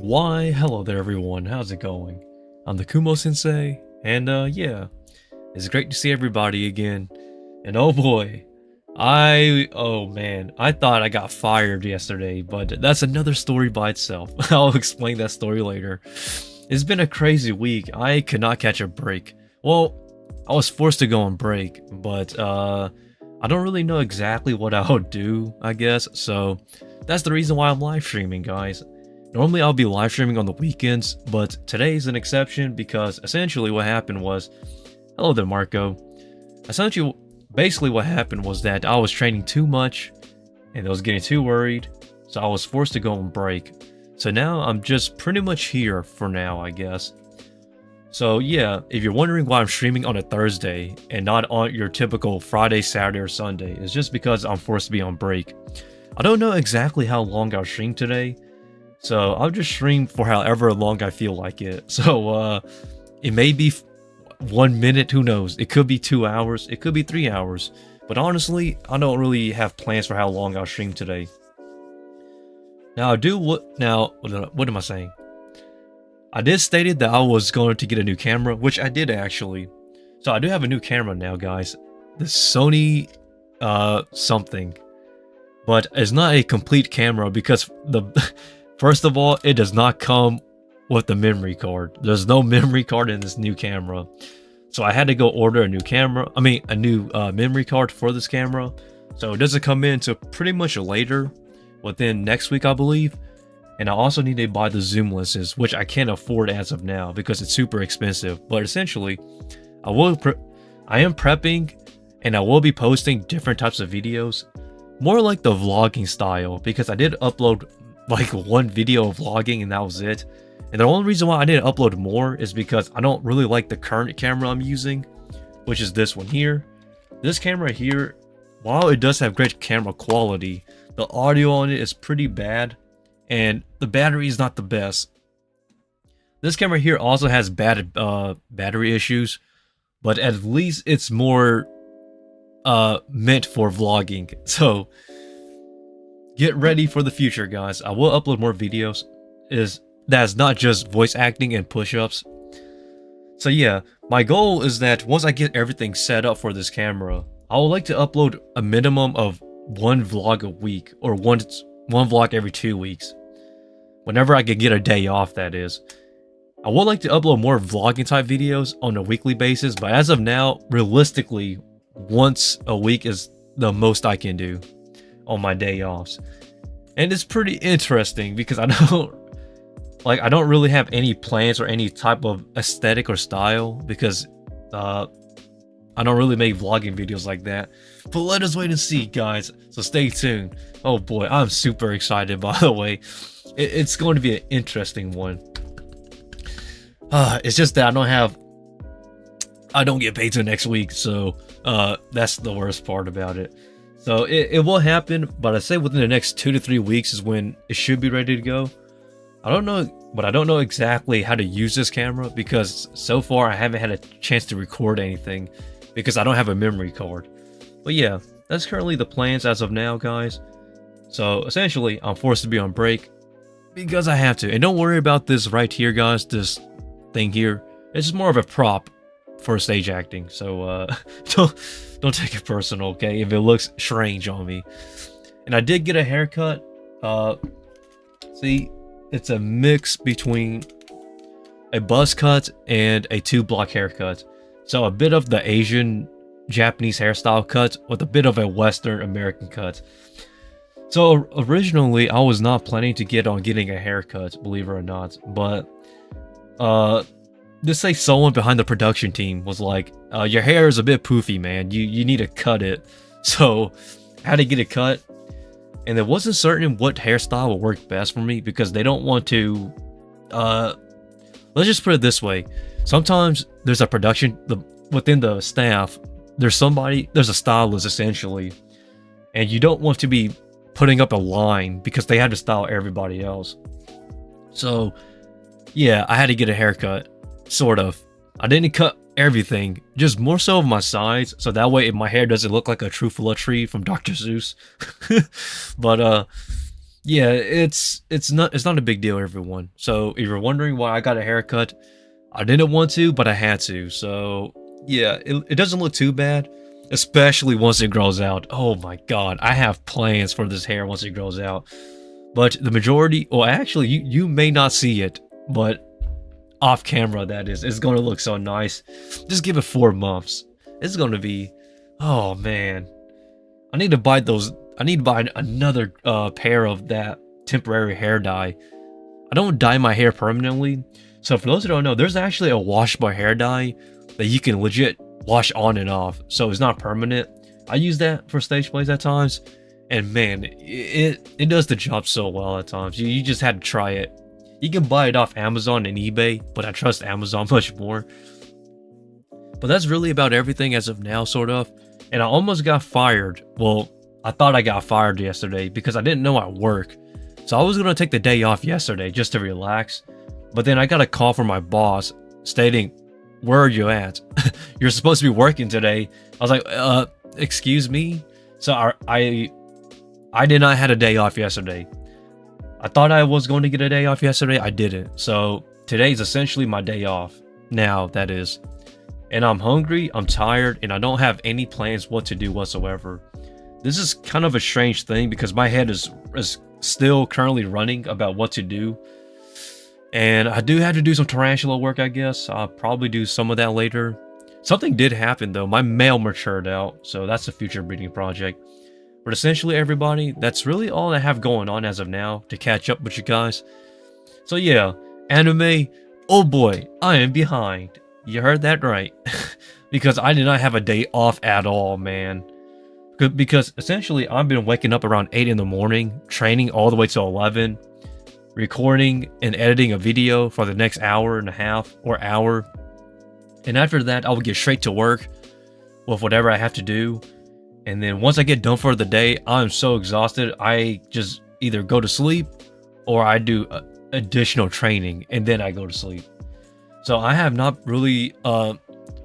Why, hello there everyone, how's it going? I'm the Kumo Sensei, and yeah, it's great to see everybody again. And oh boy, oh man, I thought I got fired yesterday, but that's another story by itself. I'll explain that story later. It's been a crazy week. I could not catch a break. Well, I was forced to go on break, but I don't really know exactly what I'll do, I guess, so that's the reason why I'm live streaming, guys. Normally I'll be live streaming on the weekends, but today's an exception because essentially what happened was, hello there Marco. Basically what happened was that I was training too much and I was getting too worried, so I was forced to go on break. So now I'm just pretty much here for now, I guess. So yeah, if you're wondering why I'm streaming on a Thursday and not on your typical Friday, Saturday, or Sunday, it's just because I'm forced to be on break. I don't know exactly how long I'll stream today, so I'll just stream for however long I feel like it. So it may be 1 minute, who knows? It could be 2 hours, it could be 3 hours. But honestly, I don't really have plans for how long I'll stream today. Now what am I saying? I did stated that I was going to get a new camera, which I did actually. So I do have a new camera now, guys. The Sony something. But it's not a complete camera because first of all, it does not come with the memory card. There's no memory card in this new camera. So I had to go order a new memory card for this camera. So it doesn't come in until pretty much later, within next week, I believe. And I also need to buy the zoom lenses, which I can't afford as of now because it's super expensive. But essentially, I am prepping and I will be posting different types of videos. More like the vlogging style, because I did upload like one video of vlogging and that was it. And the only reason why I didn't upload more is because I don't really like the current camera I'm using, which is this one here. This camera here, while it does have great camera quality, the audio on it is pretty bad and the battery is not the best. This camera here also has bad battery issues, but at least it's more meant for vlogging. So get ready for the future, guys. I will upload more videos that's not just voice acting and push-ups. So yeah, my goal is that once I get everything set up for this camera, I would like to upload a minimum of one vlog a week, or one vlog every 2 weeks, whenever I could get a day off, that is. I would like to upload more vlogging type videos on a weekly basis, but as of now, realistically, once a week is the most I can do on my day offs. And it's pretty interesting because I don't really have any plans or any type of aesthetic or style because I don't really make vlogging videos like that. But let us wait and see, guys. So stay tuned. Oh boy, I'm super excited, by the way. It's going to be an interesting one. It's just that I don't get paid till next week, so that's the worst part about it. So it will happen, but I say within the next 2 to 3 weeks is when it should be ready to go. I don't know exactly how to use this camera because so far I haven't had a chance to record anything because I don't have a memory card. But yeah, that's currently the plans as of now, guys. So essentially, I'm forced to be on break because I have to. And don't worry about this right here, guys, this thing here. It's just more of a prop for stage acting, so don't take it personal, okay, if it looks strange on me. And I did get a haircut. See, it's a mix between a buzz cut and a 2-block haircut, so a bit of the Asian Japanese hairstyle cut with a bit of a Western American cut. So originally I was not planning to getting a haircut, believe it or not, but just say someone behind the production team was like, your hair is a bit poofy, man. You need to cut it. So I had to get it cut. And it wasn't certain what hairstyle would work best for me because they don't want to... let's just put it this way. Sometimes there's a within the staff, there's a stylist essentially. And you don't want to be putting up a line because they have to style everybody else. So yeah, I had to get a haircut. Sort of. I didn't cut everything, just more so of my sides, so that way my hair doesn't look like a Truffaut tree from Dr. Seuss. But yeah, it's not a big deal, everyone. So if you're wondering why I got a haircut, I didn't want to, but I had to. So yeah, it doesn't look too bad, especially once it grows out. Oh my god, I have plans for this hair once it grows out. But the majority, well, actually, you may not see it, but off camera, that is, it's going to look so nice. Just give it 4 months. It's going to be, oh man, I need to buy those. I need to buy another pair of that temporary hair dye. I don't dye my hair permanently, so for those who don't know, there's actually a washable hair dye that you can legit wash on and off, so it's not permanent. I use that for stage plays at times, and man, it does the job so well at times. You just had to try it. You can buy it off Amazon and eBay, but I trust Amazon much more. But that's really about everything as of now, sort of. And I almost got fired. Well, I thought I got fired yesterday because I didn't know at work. So I was going to take the day off yesterday just to relax. But then I got a call from my boss stating, "Where are you at? You're supposed to be working today." I was like, excuse me? So I did not have a day off yesterday. I thought I was going to get a day off yesterday. I didn't. So today is essentially my day off. Now, that is. And I'm hungry, I'm tired, and I don't have any plans what to do whatsoever. This is kind of a strange thing because my head is still currently running about what to do. And I do have to do some tarantula work, I guess. I'll probably do some of that later. Something did happen though. My male matured out, so that's a future breeding project. But essentially, everybody, that's really all I have going on as of now to catch up with you guys. So yeah, anime, oh boy, I am behind. You heard that right. Because I did not have a day off at all, man. Because essentially, I've been waking up around 8 in the morning, training all the way to 11, recording and editing a video for the next hour and a half or hour. And after that, I will get straight to work with whatever I have to do. And then once I get done for the day, I'm so exhausted, I just either go to sleep or I do additional training and then I go to sleep. So I have not really, for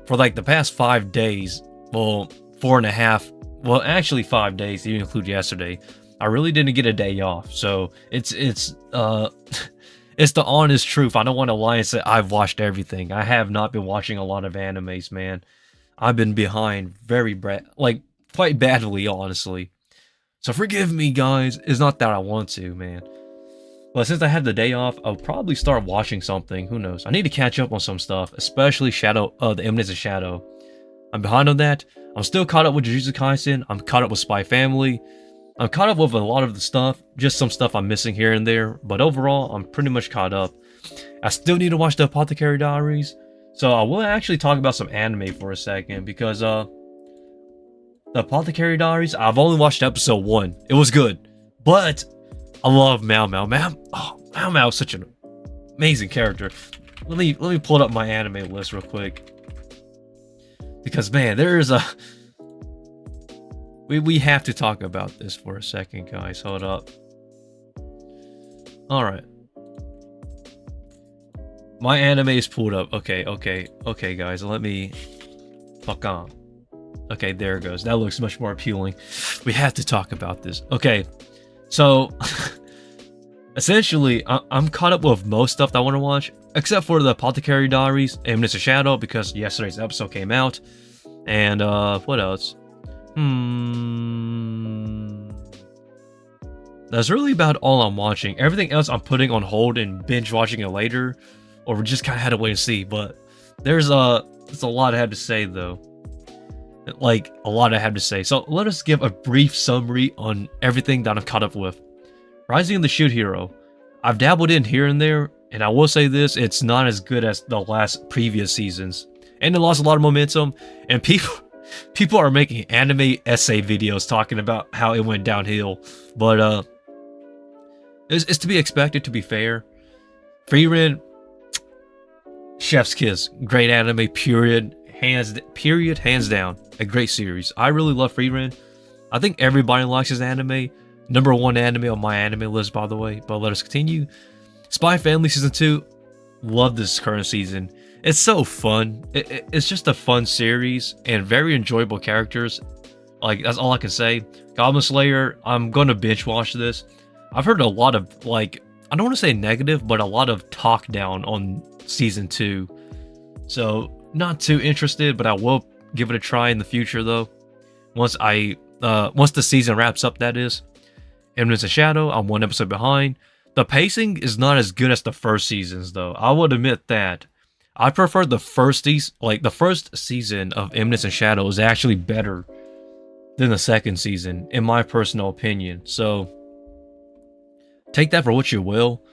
like the past 5 days, well, 4.5, well, actually 5 days, if you include yesterday, I really didn't get a day off. So it's it's the honest truth. I don't want to lie and say I've watched everything. I have not been watching a lot of animes, man. I've been behind quite badly, honestly. So forgive me, guys. It's not that I want to, man. But since I had the day off, I'll probably start watching something. Who knows? I need to catch up on some stuff, especially the Eminence of Shadow. I'm behind on that. I'm still caught up with Jujutsu Kaisen. I'm caught up with Spy Family. I'm caught up with a lot of the stuff. Just some stuff I'm missing here and there. But overall, I'm pretty much caught up. I still need to watch the Apothecary Diaries. So I will actually talk about some anime for a second. Because, the Apothecary Diaries, I've only watched episode 1. It was good. But I love Mao Mao. Mao Mao is such an amazing character. Let me pull up my anime list real quick. Because man, there's a we have to talk about this for a second, guys. Hold up. Alright. My anime is pulled up. Okay, guys. Let me fuck on. Okay, there it goes. That looks much more appealing. We have to talk about this. Okay. So, essentially, I'm caught up with most stuff that I want to watch, except for the Apothecary Diaries and Mr. Shadow, because yesterday's episode came out. And, what else? That's really about all I'm watching. Everything else I'm putting on hold and binge watching it later, or we just kind of had to wait and see. But there's a lot I have to say, though. Like, a lot I have to say. So let us give a brief summary on everything that I've caught up with. Rising of the Shield Hero. I've dabbled in here and there, and I will say this, it's not as good as the last previous seasons. And it lost a lot of momentum, and people are making anime essay videos talking about how it went downhill. But, it's to be expected, to be fair. Frieren, chef's kiss. Great anime, period. Hands down. A great series. I really love Frieren. I think everybody likes his anime. Number 1 anime on my anime list, by the way. But let us continue. Spy Family Season 2. Love this current season. It's so fun. It's just a fun series and very enjoyable characters. Like, that's all I can say. Goblin Slayer, I'm gonna binge watch this. I've heard a lot of, like, I don't want to say negative, but a lot of talk down on season 2. So, not too interested, but I will give it a try in the future, though. Once the season wraps up, that is. Eminence of Shadow, I'm 1 episode behind. The pacing is not as good as the first seasons, though. I would admit that. I prefer the first season of Eminence of Shadow is actually better than the second season, in my personal opinion. So, take that for what you will.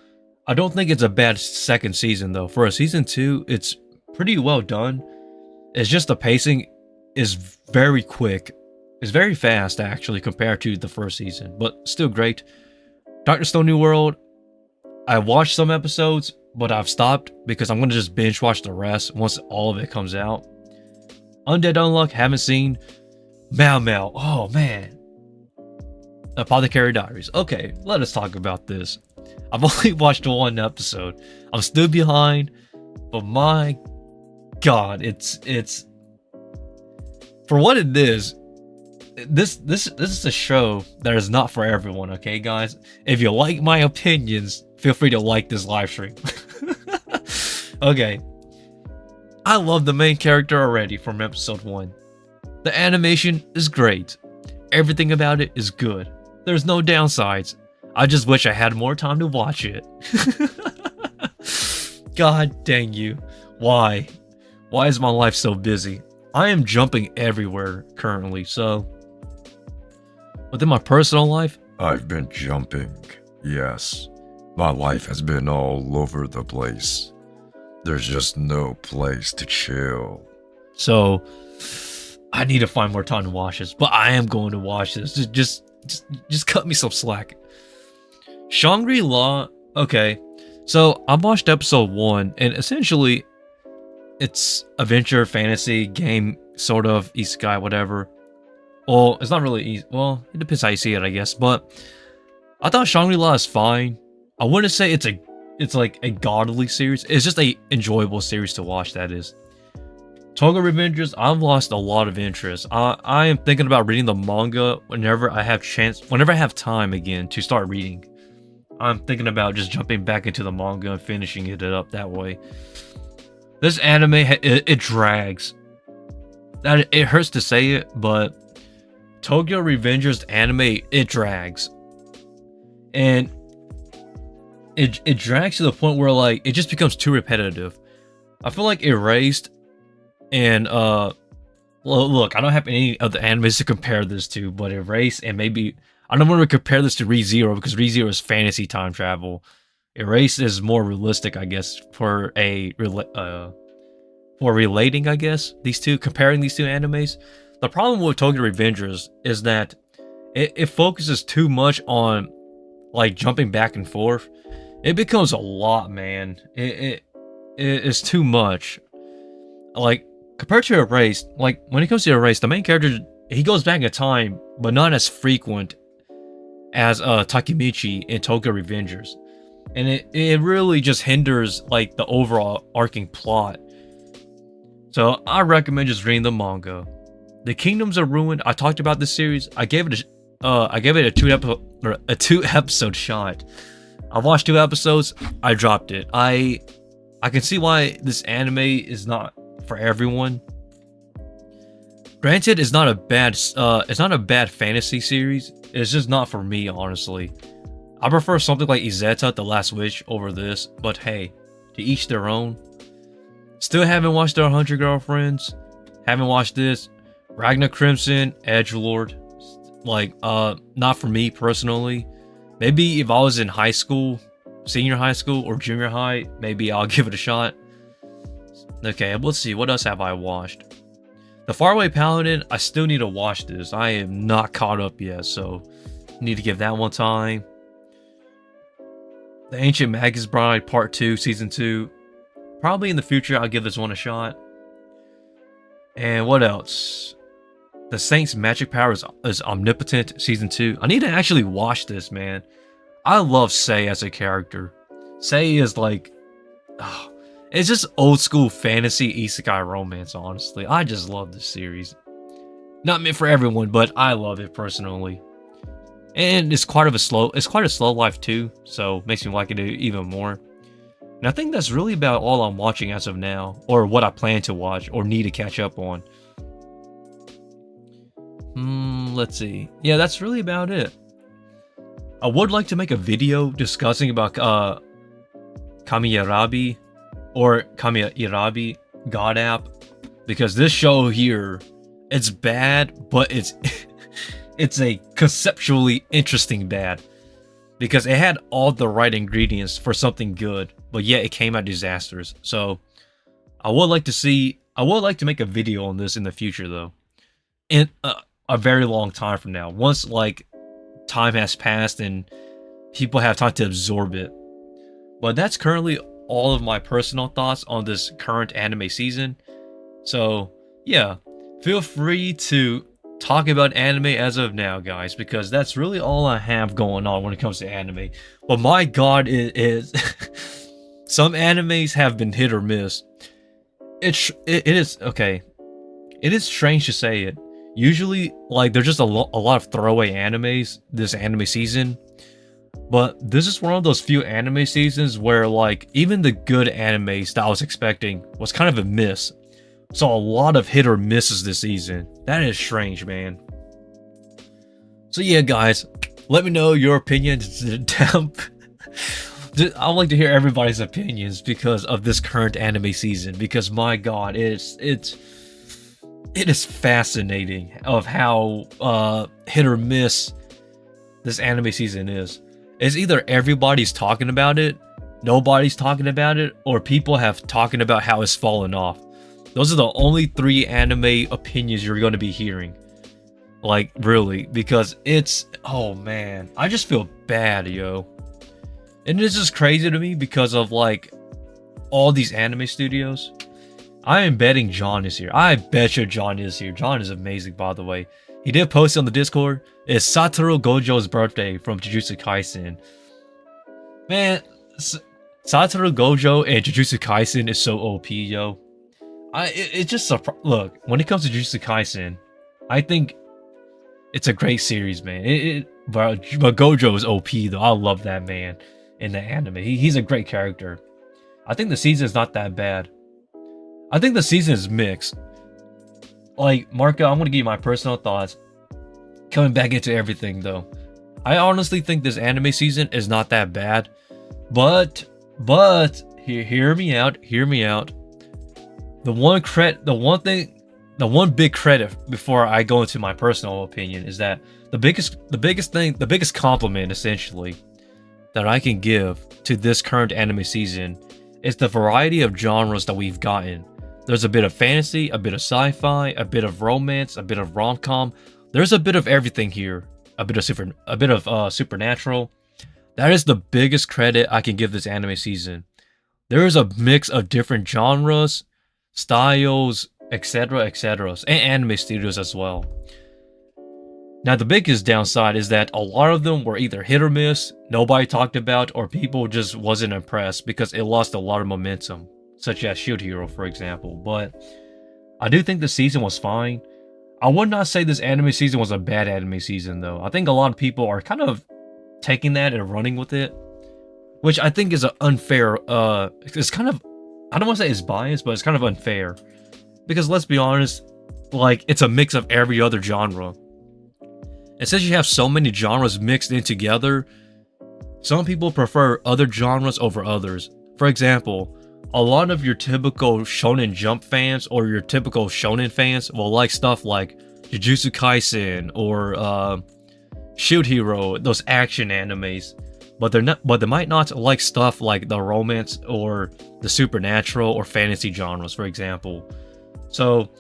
I don't think it's a bad second season, though. For a season 2, it's pretty well done. It's just the pacing is very quick. It's very fast, actually, compared to the first season, but still great. Dr. Stone New World, I watched some episodes, but I've stopped because I'm going to just binge watch the rest once all of it comes out. Undead Unluck, haven't seen. Mau Mau, oh man. Apothecary Diaries. Okay, let us talk about this. I've only watched 1 episode. I'm still behind, but my god, it's for what it is. This is a show that is not for everyone, okay, guys? If you like my opinions, feel free to like this live stream. Okay. I love the main character already from episode 1. The animation is great. Everything about it is good. There's no downsides. I just wish I had more time to watch it. God dang you. Why? Why is my life so busy? I am jumping everywhere currently, so... Within my personal life, I've been jumping, yes. My life has been all over the place. There's just no place to chill. So, I need to find more time to watch this, but I am going to watch this. Just cut me some slack. Shangri-La, okay. So, I watched episode 1, and essentially, it's adventure, fantasy, game, sort of, isekai, whatever. Well, it's not really easy. Well, it depends how you see it, I guess. But I thought Shangri-La is fine. I wouldn't say it's like a godly series. It's just a enjoyable series to watch, that is. Toga Revengers, I've lost a lot of interest. I am thinking about reading the manga whenever I have time again to start reading. I'm thinking about just jumping back into the manga and finishing it up that way. This anime, it drags. It hurts to say it, but Tokyo Revengers anime, it drags. And it drags to the point where, like, it just becomes too repetitive. I feel like Erased and well, look, I don't have any of the animes to compare this to, but Erased and maybe I don't want to compare this to ReZero because ReZero is fantasy time travel. Erased is more realistic, I guess, for relating, I guess, comparing these two animes. The problem with Tokyo Revengers is that it focuses too much on, like, jumping back and forth. It becomes a lot, man. It is too much. Like, compared to Erased, like, when it comes to Erased, the main character, he goes back in time, but not as frequent as Takemichi in Tokyo Revengers. And it really just hinders, like, the overall arcing plot. So I recommend just reading the manga. The Kingdoms are Ruined. I talked about this series. I gave it a 2 episode shot. I watched 2 episodes. I dropped it. I can see why this anime is not for everyone. Granted, it's not a bad fantasy series. It's just not for me, honestly. I prefer something like Izetta, The Last Wish, over this. But hey, to each their own. Still haven't watched Our 100 Girlfriends. Haven't watched this. Ragnar Crimson, Edgelord. Like, not for me personally. Maybe if I was in high school, senior high school, or junior high, maybe I'll give it a shot. Okay, let's see. What else have I watched? The Faraway Paladin, I still need to watch this. I am not caught up yet, so need to give that one time. The Ancient Magus Bride Part 2, Season 2. Probably in the future, I'll give this one a shot. And what else? The Saint's Magic Power is Omnipotent, Season 2. I need to actually watch this, man. I love Sei as a character. Sei is like... Oh, it's just old school fantasy isekai romance, honestly. I just love this series. Not meant for everyone, but I love it personally. And it's quite a slow life too, so makes me like it even more. And I think that's really about all I'm watching as of now, or what I plan to watch or need to catch up on. Let's see. Yeah, that's really about it. I would like to make a video discussing about Kamiarabi or Kamiarabi God app, because this show here, it's bad, but it's it's a conceptually interesting bad, because it had all the right ingredients for something good, but yet it came out disasters. So I would like to make a video on this in the future though, in a very long time from now, once like time has passed and people have time to absorb it. But that's currently all of my personal thoughts on this current anime season. So yeah, feel free to talk about anime as of now, guys, because that's really all I have going on when it comes to anime. But my god, it is some animes have been hit or miss. It is okay. It is strange to say it. Usually, like, there's just a lot of throwaway animes this anime season. But this is one of those few anime seasons where, like, even the good animes that I was expecting was kind of a miss. So a lot of hit or misses this season. That is strange, man. So yeah, guys, let me know your opinions down. I would like to hear everybody's opinions because of this current anime season. Because my god, it is fascinating of how hit or miss this anime season is. It's either everybody's talking about it, nobody's talking about it, or people have talking about how it's fallen off. Those are the only 3 anime opinions you're going to be hearing. Like, really, because it's, oh man, I just feel bad, yo. And it's just crazy to me because of, like, all these anime studios. I am betting John is here. I bet you John is here. John is amazing, by the way. He did post on the Discord. It's Satoru Gojo's birthday from Jujutsu Kaisen. Man, Satoru Gojo and Jujutsu Kaisen is so OP, yo. It's just look, when it comes to Jujutsu Kaisen, I think it's a great series, man. But Gojo is OP though. I love that man in the anime. He's a great character. I think the season is not that bad. I think the season is mixed. Like, Marco, I'm gonna give you my personal thoughts. Coming back into everything though, I honestly think this anime season is not that bad. But hear me out. The one big credit before I go into my personal opinion is that the biggest compliment essentially that I can give to this current anime season is the variety of genres that we've gotten. There's a bit of fantasy, a bit of sci-fi, a bit of romance, a bit of rom-com. There's a bit of everything here. A bit of supernatural. That is the biggest credit I can give this anime season. There is a mix of different genres, styles, etc., and anime studios as well. Now, the biggest downside is that a lot of them were either hit or miss, nobody talked about, or people just wasn't impressed because it lost a lot of momentum, such as Shield Hero, for example. But I do think the season was fine. I would not say this anime season was a bad anime season, though. I think a lot of people are kind of taking that and running with it, which I think is an unfair, it's kind of, I don't want to say it's biased, but it's kind of unfair. Because let's be honest, like, it's a mix of every other genre. And since you have so many genres mixed in together, some people prefer other genres over others. For example, a lot of your typical Shonen Jump fans or your typical Shonen fans will like stuff like Jujutsu Kaisen or Shield Hero, those action animes. But they might not like stuff like the romance or the supernatural or fantasy genres, for example. So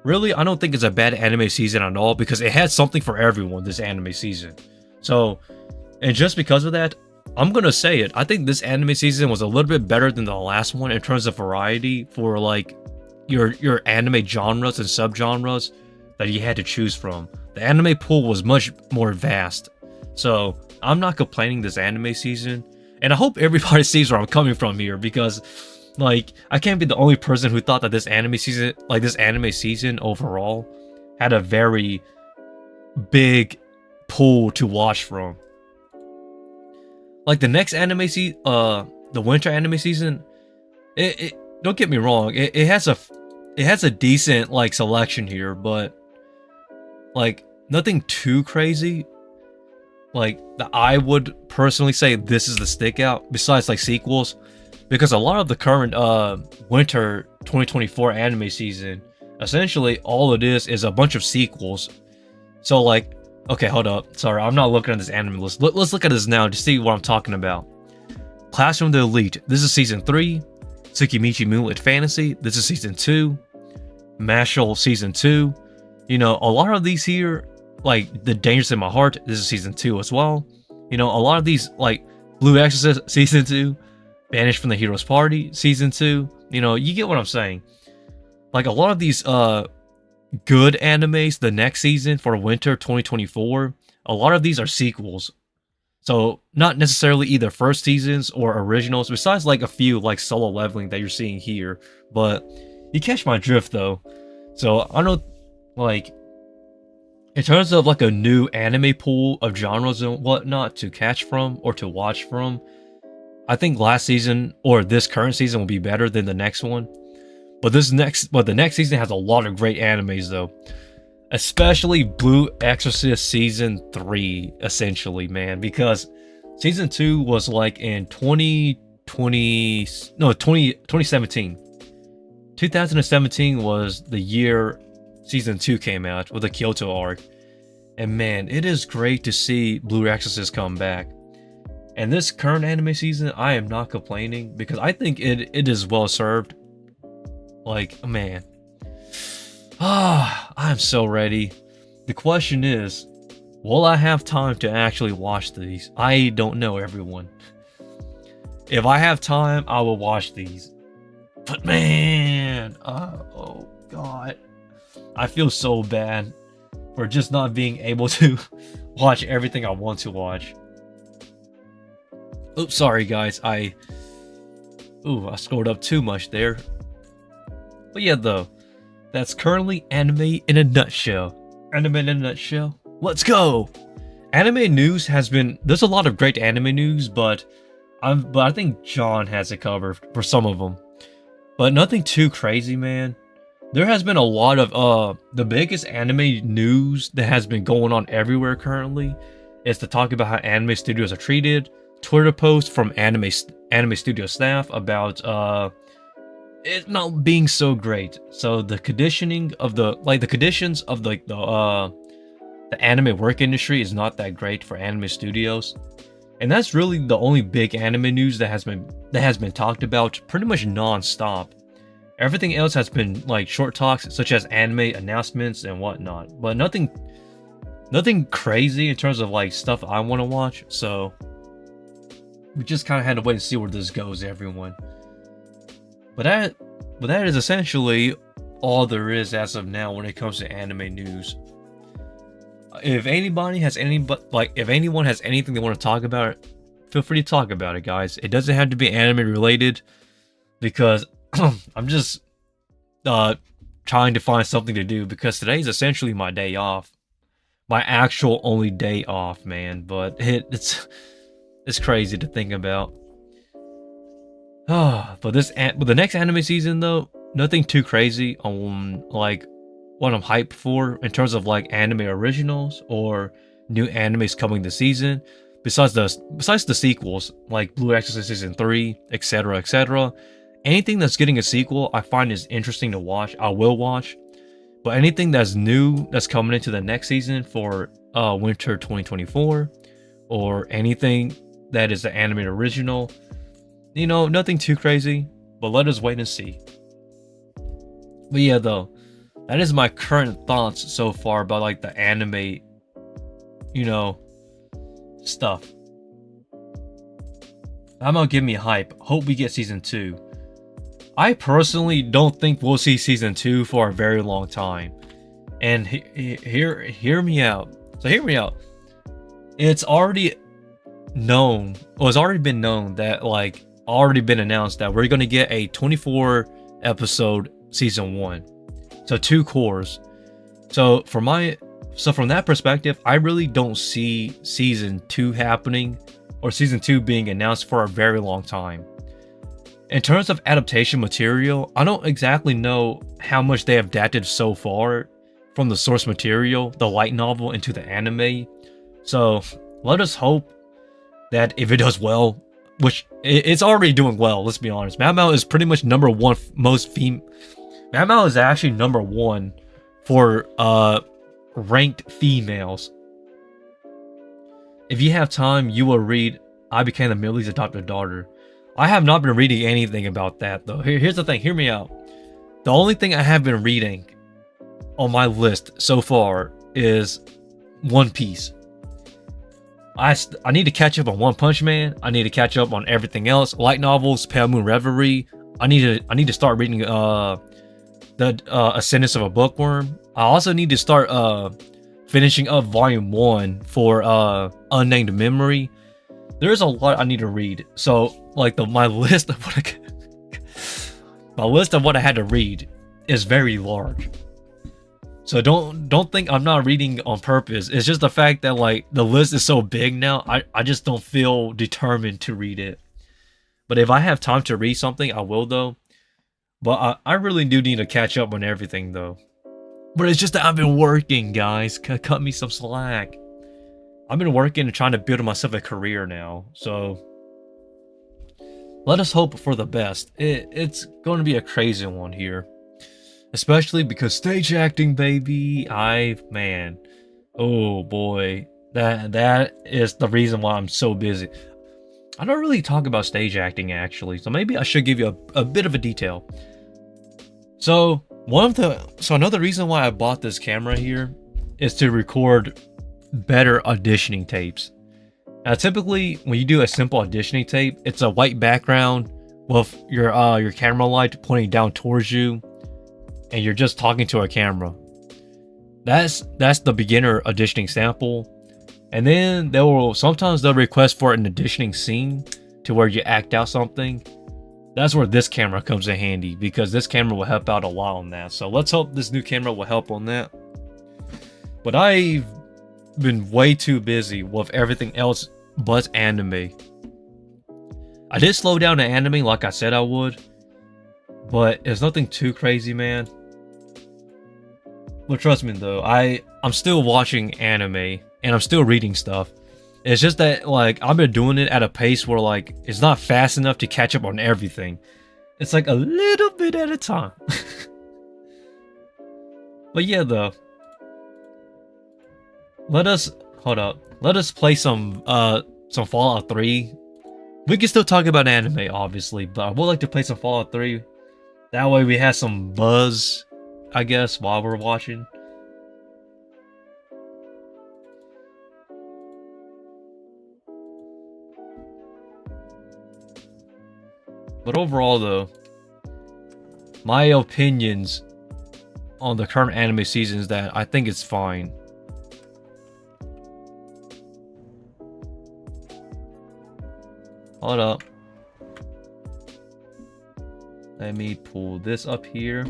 really, I don't think it's a bad anime season at all because it had something for everyone this anime season. So, and just because of that, I'm gonna say it. I think this anime season was a little bit better than the last one in terms of variety for like your anime genres and subgenres that you had to choose from. The anime pool was much more vast. So I'm not complaining this anime season, and I hope everybody sees where I'm coming from here because, like, I can't be the only person who thought that this anime season overall had a very big pool to watch from. Like the next anime season, the winter anime season, it don't get me wrong, it has a decent like selection here, but like nothing too crazy. Like that I would personally say this is the stick out besides like sequels, because a lot of the current winter 2024 anime season, essentially all it is a bunch of sequels. So like, okay, hold up, sorry, I'm not looking at this anime list. Let's look at this now to see what I'm talking about. Classroom the Elite, this is season 3. Tsukimichi Moonlit Fantasy, this is season 2. Mashal season 2. You know, a lot of these here, like The Dangerous in My Heart, this is season 2 as well. You know, a lot of these, like Blue Exorcist season 2, Banished from the Hero's Party season 2. You know, you get what I'm saying. Like a lot of these good animes the next season for winter 2024, a lot of these are sequels. So not necessarily either first seasons or originals, besides like a few like Solo Leveling that you're seeing here. But you catch my drift though. So I don't like, in terms of like a new anime pool of genres and whatnot to catch from or to watch from, I think last season or this current season will be better than the next one. But the next season has a lot of great animes though. Especially Blue Exorcist season 3, essentially, man, because season 2 was like in 2017. 2017 was the year season 2 came out with the Kyoto arc. And man, it is great to see Blue Exorcist come back. And this current anime season, I am not complaining because I think it is well served. Like, man. I'm so ready. The question is, will I have time to actually watch these? I don't know, everyone. If I have time, I will watch these. But man, oh god. I feel so bad for just not being able to watch everything I want to watch. Oops, sorry guys, I scored up too much there. But yeah though, that's currently anime in a nutshell. Anime in a nutshell. Let's go! Anime news has been, there's a lot of great anime news, but I think John has it covered for some of them. But nothing too crazy, man. There has been a lot of, the biggest anime news that has been going on everywhere currently is to talk about how anime studios are treated. Twitter posts from anime studio staff about, it not being so great. So the conditions of the anime work industry is not that great for anime studios. And that's really the only big anime news that has been talked about pretty much non-stop. Everything else has been like short talks such as anime announcements and whatnot, but nothing crazy in terms of like stuff I want to watch. So we just kind of had to wait and see where this goes, everyone. But that is essentially all there is as of now when it comes to anime news. If anyone has anything they want to talk about, feel free to talk about it, guys. It doesn't have to be anime related, because I'm just trying to find something to do, because today is essentially my day off, my actual only day off, man. But it's crazy to think about. But the next anime season though, nothing too crazy on like what I'm hyped for in terms of like anime originals or new animes coming this season. Besides the sequels like Blue Exorcist season 3, etc., etc. Anything that's getting a sequel I find is interesting to watch. I will watch. But anything that's new that's coming into the next season for winter 2024, or anything that is the anime original, you know, nothing too crazy, but let us wait and see. But yeah, though, that is my current thoughts so far about like the anime, you know, stuff. I'm gonna give me hype. Hope we get season 2. I personally don't think we'll see season 2 for a very long time. And hear me out. So hear me out. It's already known, or it's already been known that like already been announced that we're gonna get a 24 episode season 1. So 2 cores. So for my So from that perspective, I really don't see season 2 happening or season 2 being announced for a very long time. In terms of adaptation material, I don't exactly know how much they have adapted so far from the source material, the light novel, into the anime. So let us hope that if it does well, which it's already doing well, let's be honest. Mao is pretty much number one Mao is actually number one for ranked females. If you have time, you will read I Became the Millie's Adopted Daughter. I have not been reading anything about that though. Here's the thing, hear me out. The only thing I have been reading on my list so far is One Piece. I need to catch up on One Punch Man. I need to catch up on everything else. Light novels, Pale Moon Reverie. I need to start reading the Ascendance of a Bookworm. I also need to start finishing up Volume 1 for Unnamed Memory. There's a lot I need to read. So like my list of what I had to read is very large. So don't think I'm not reading on purpose. It's just the fact that like the list is so big now, I just don't feel determined to read it. But if I have time to read something, I will though. But I really do need to catch up on everything though. But it's just that I've been working, guys. Cut me some slack. I've been working and trying to build myself a career now. So let us hope for the best. It's going to be a crazy one here. Especially because stage acting, baby. Man. Oh boy. That is the reason why I'm so busy. I don't really talk about stage acting actually, so maybe I should give you a bit of a detail. So another reason why I bought this camera here is to record better auditioning tapes. Now typically when you do a simple auditioning tape, it's a white background with your camera light pointing down towards you, and you're just talking to a camera. That's the beginner auditioning sample. And then sometimes they'll request for an auditioning scene to where you act out something. That's where this camera comes in handy, because this camera will help out a lot on that. So let's hope this new camera will help on that. But I've been way too busy with everything else but anime. I did slow down the anime like I said I would, but it's nothing too crazy, man. But trust me though, I'm still watching anime and I'm still reading stuff. It's just that like I've been doing it at a pace where like it's not fast enough to catch up on everything. It's like a little bit at a time. But yeah though. Let us play some Fallout 3. We can still talk about anime obviously, but I would like to play some Fallout 3. That way we have some buzz, I guess, while we're watching. But overall though, my opinions on the current anime season is that I think it's fine. Hold up. Let me pull this up here.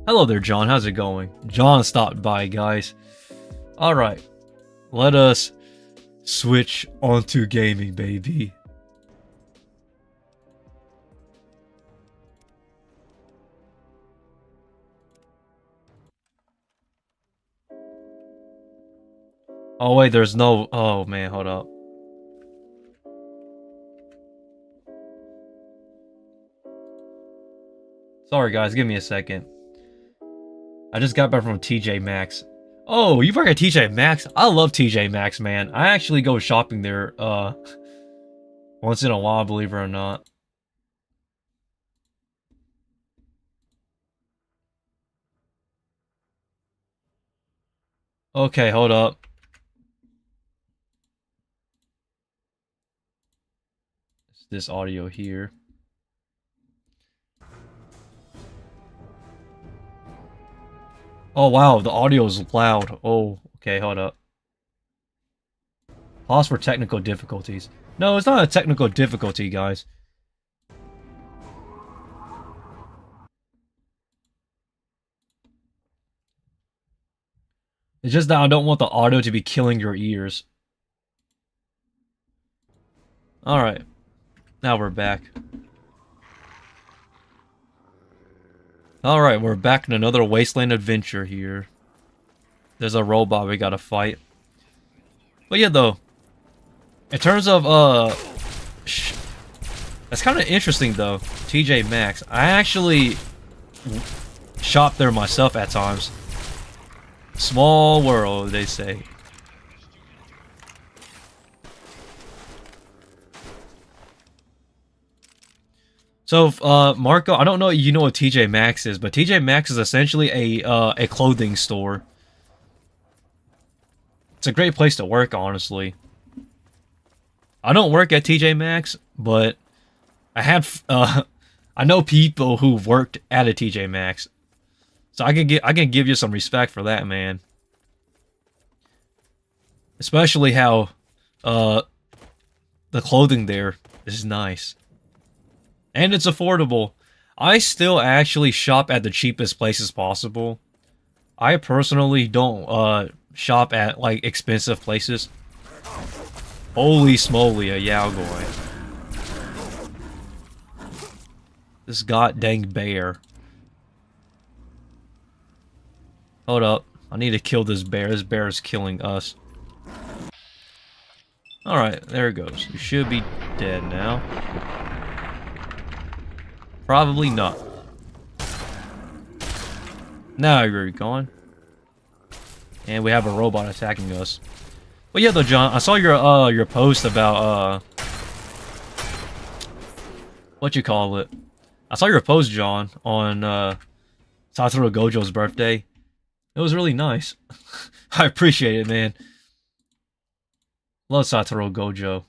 Hello there, John. How's it going? John stopped by, guys. Alright. Let us switch onto gaming, baby. Oh wait, there's no... Oh man, hold up. Sorry guys, give me a second. I just got back from TJ Maxx. Oh, you work at TJ Maxx? I love TJ Maxx, man. I actually go shopping there once in a while, believe it or not. Okay, hold up. It's this audio here. Oh wow, the audio is loud. Oh, okay, hold up. Pause for technical difficulties. No, it's not a technical difficulty, guys. It's just that I don't want the audio to be killing your ears. Alright. Now we're back. Alright, we're back in another wasteland adventure here. There's a robot we gotta fight. But yeah, though. In terms of, that's kind of interesting, though. TJ Maxx. I actually shop there myself at times. Small world, they say. So, Marco, I don't know if you know what TJ Maxx is, but TJ Maxx is essentially a clothing store. It's a great place to work, honestly. I don't work at TJ Maxx, but I have I know people who've worked at a TJ Maxx, so I can give you some respect for that, man. Especially how the clothing there is nice. And it's affordable. I still actually shop at the cheapest places possible. I personally don't shop at like expensive places. Holy smoly, a Yaogoi. This god dang bear. Hold up. I need to kill this bear. This bear is killing us. Alright, there it goes. You should be dead now. Probably not. Now you're gone. And we have a robot attacking us. But yeah, though, John, I saw your post about what you call it. I saw your post, John, on Satoru Gojo's birthday. It was really nice. I appreciate it, man. Love Satoru Gojo.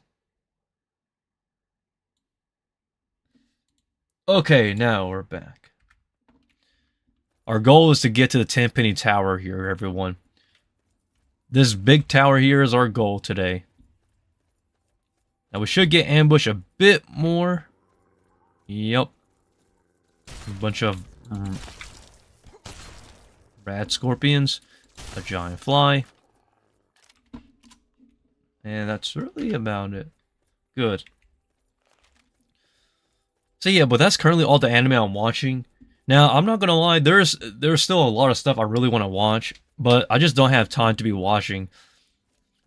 Okay, now we're back. Our goal is to get to the Tenpenny Tower here, everyone. This big tower here is our goal today. Now we should get ambushed a bit more. Yep. A bunch of rad scorpions. A giant fly. And that's really about it. Good. So yeah, but that's currently all the anime I'm watching. Now, I'm not gonna lie, there's still a lot of stuff I really want to watch, but I just don't have time to be watching.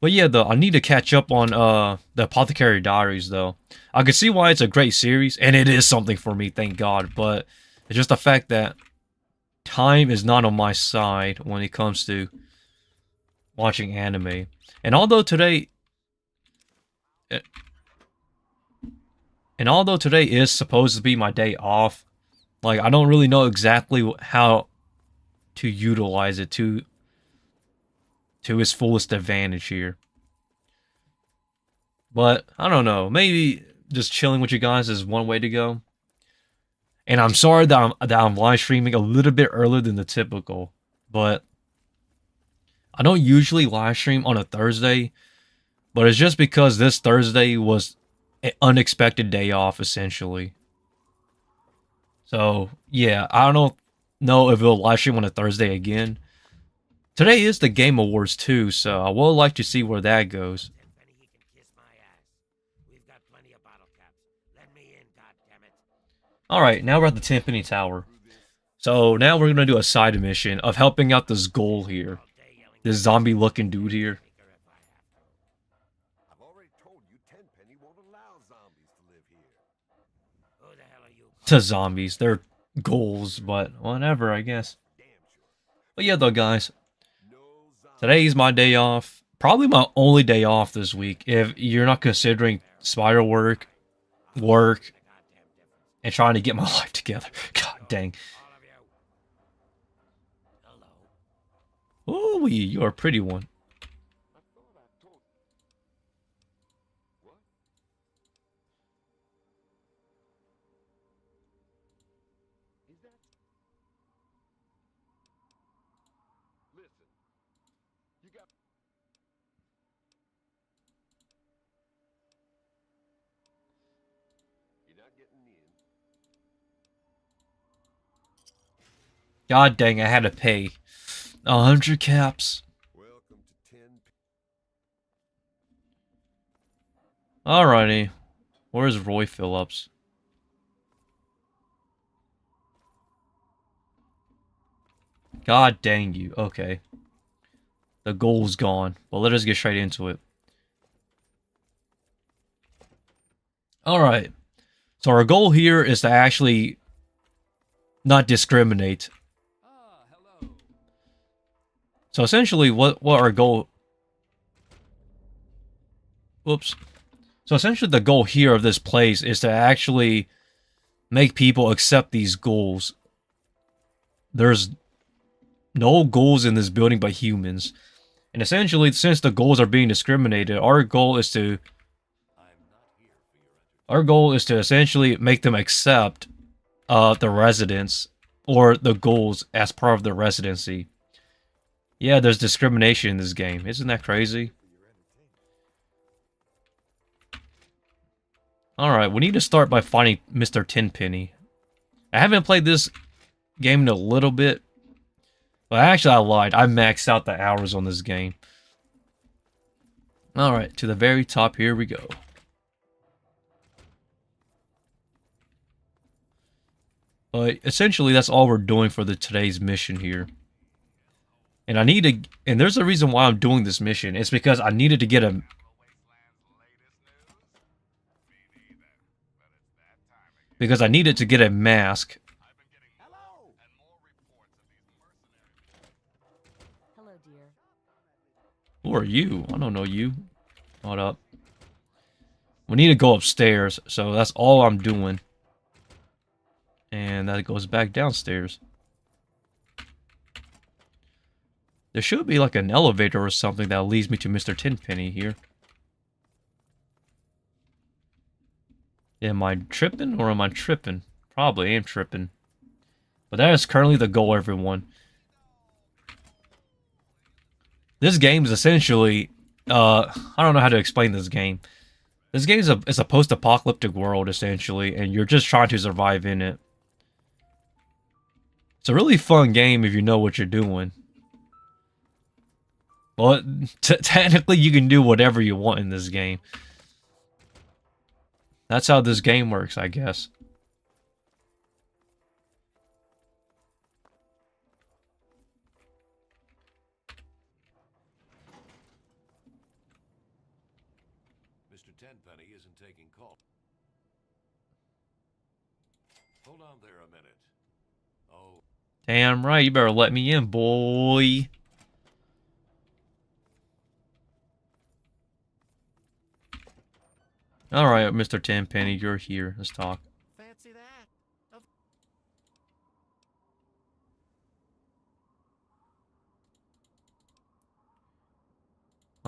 But yeah, though, I need to catch up on the Apothecary Diaries, though. I can see why it's a great series, and it is something for me, thank God, but it's just the fact that time is not on my side when it comes to watching anime. And although today is supposed to be my day off, like, I don't really know exactly how to utilize it to its fullest advantage here. But, I don't know, maybe just chilling with you guys is one way to go. And I'm sorry that I'm live streaming a little bit earlier than the typical, but I don't usually live stream on a Thursday, but it's just because this Thursday was an unexpected day off, essentially. So, yeah, I don't know if it'll live stream on a Thursday again. Today is the Game Awards, too, so I would like to see where that goes. Alright, now we're at the Tenpenny Tower. So, now we're gonna do a side mission of helping out this ghoul here. This zombie-looking dude here. To zombies, they're ghouls, but whatever, I guess. But yeah, though, guys, today's my day off. Probably my only day off this week, if you're not considering spider work, and trying to get my life together. God dang. Ooh, you're a pretty one. God dang, I had to pay 100 caps. Alrighty. Where's Roy Phillips? God dang you. Okay. The goal's gone. Well, let us get straight into it. Alright. So our goal here is to actually not discriminate. So essentially what our goal... Whoops. So essentially the goal here of this place is to actually make people accept these goals. There's no goals in this building but humans. And essentially, since the goals are being discriminated, our goal is to essentially make them accept the residents or the goals as part of the residency. Yeah, there's discrimination in this game. Isn't that crazy? Alright, we need to start by finding Mr. Tenpenny. I haven't played this game in a little bit. Well, actually, I lied. I maxed out the hours on this game. Alright, to the very top, here we go. But essentially, that's all we're doing for today's mission here. And I need to... And there's a reason why I'm doing this mission. It's because I needed to get a... Because I needed to get a mask. Hello, dear. Who are you? I don't know you. Hold up. We need to go upstairs, so that's all I'm doing. And that goes back downstairs. There should be like an elevator or something that leads me to Mr. Tenpenny here. Am I tripping or am I tripping? Probably am tripping. But that is currently the goal, everyone. This game is essentially... I don't know how to explain this game. This game is a post-apocalyptic world, essentially, and you're just trying to survive in it. It's a really fun game if you know what you're doing. Well, technically you can do whatever you want in this game. That's how this game works, I guess. Mr. Tenpenny isn't taking call. Hold on there a minute. Oh. Damn right, you better let me in, boy. Alright, Mr. Tenpenny, you're here. Let's talk. Fancy that?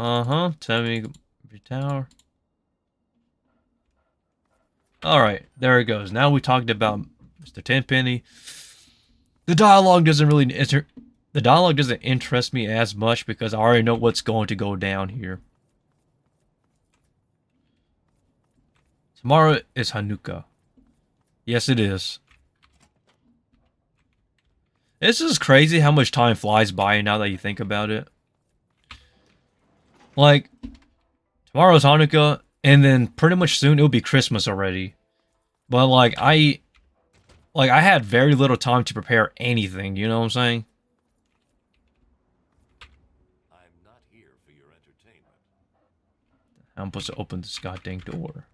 Uh-huh. Tell me your tower. Alright, there it goes. Now we talked about Mr. Tenpenny. The dialogue doesn't really interest me as much because I already know what's going to go down here. Tomorrow is Hanukkah. Yes, it is. It's just crazy how much time flies by now that you think about it. Like, tomorrow's Hanukkah, and then pretty much soon it'll be Christmas already. But like, I had very little time to prepare anything, you know what I'm saying? I'm not here for your entertainment. I'm supposed to open this goddamn door.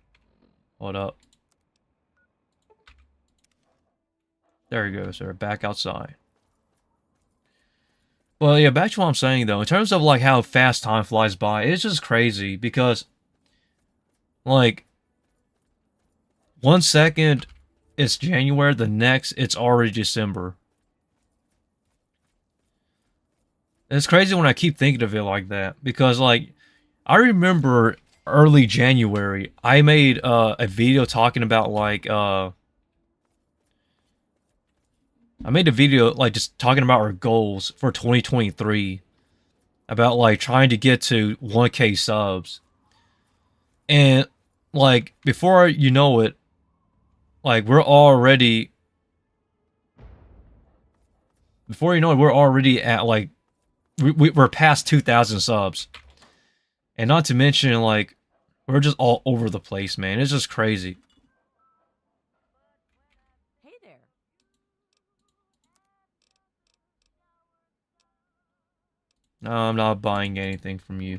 Hold up. There he goes, sir. Back outside. Well, yeah, back to what I'm saying, though. In terms of, like, how fast time flies by, it's just crazy because, like, 1 second it's January, the next it's already December. It's crazy when I keep thinking of it like that because, like, I remember early January, I made a video talking about, like, I made a video, like, just talking about our goals for 2023. About, like, trying to get to 1K subs. And, like, before you know it, like, we're already... Before you know it, we're already at, like... We're past 2,000 subs. And not to mention, like... We're just all over the place, man. It's just crazy. Hey there. No, I'm not buying anything from you.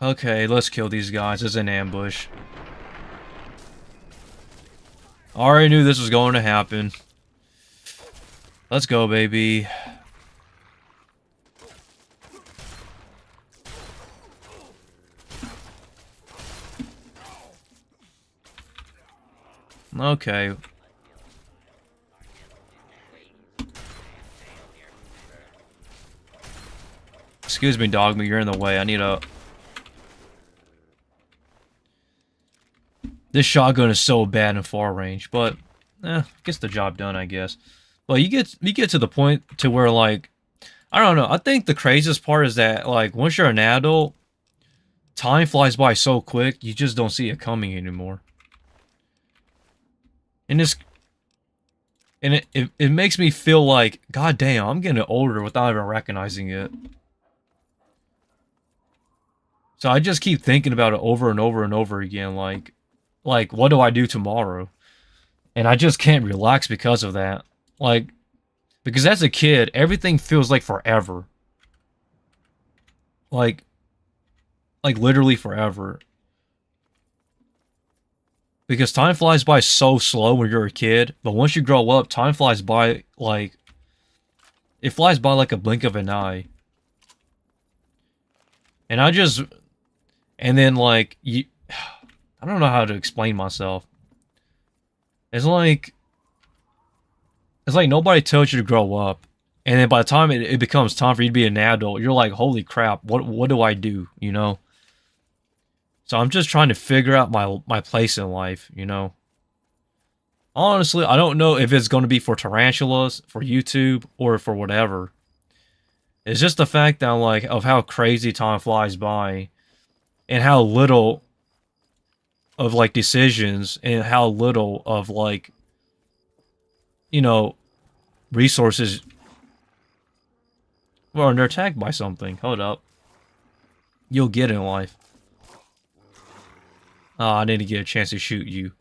Okay, let's kill these guys. It's an ambush. I already knew this was going to happen. Let's go, baby. Okay. Excuse me, Dogma, you're in the way. I need a... This shotgun is so bad in far range, but gets the job done, I guess. But you get to the point to where, like, I don't know. I think the craziest part is that, like, once you're an adult, time flies by so quick, you just don't see it coming anymore. And it makes me feel like, god damn, I'm getting older without even recognizing it. So I just keep thinking about it over and over and over again, like, what do I do tomorrow? And I just can't relax because of that. Like, because as a kid, everything feels like forever. Like literally forever. Because time flies by so slow when you're a kid, but once you grow up, time flies by like... It flies by like a blink of an eye. And I just... And then, like, I don't know how to explain myself. It's like nobody tells you to grow up. And then by the time it becomes time for you to be an adult, you're like, holy crap, what do I do, you know? So I'm just trying to figure out my place in life, you know? Honestly, I don't know if it's going to be for tarantulas, for YouTube, or for whatever. It's just the fact that, like, of how crazy time flies by. And how little of, like, decisions and how little of, like, you know, resources. Well, they're attacked by something. Hold up. You'll get in life. Oh, I didn't get a chance to shoot you.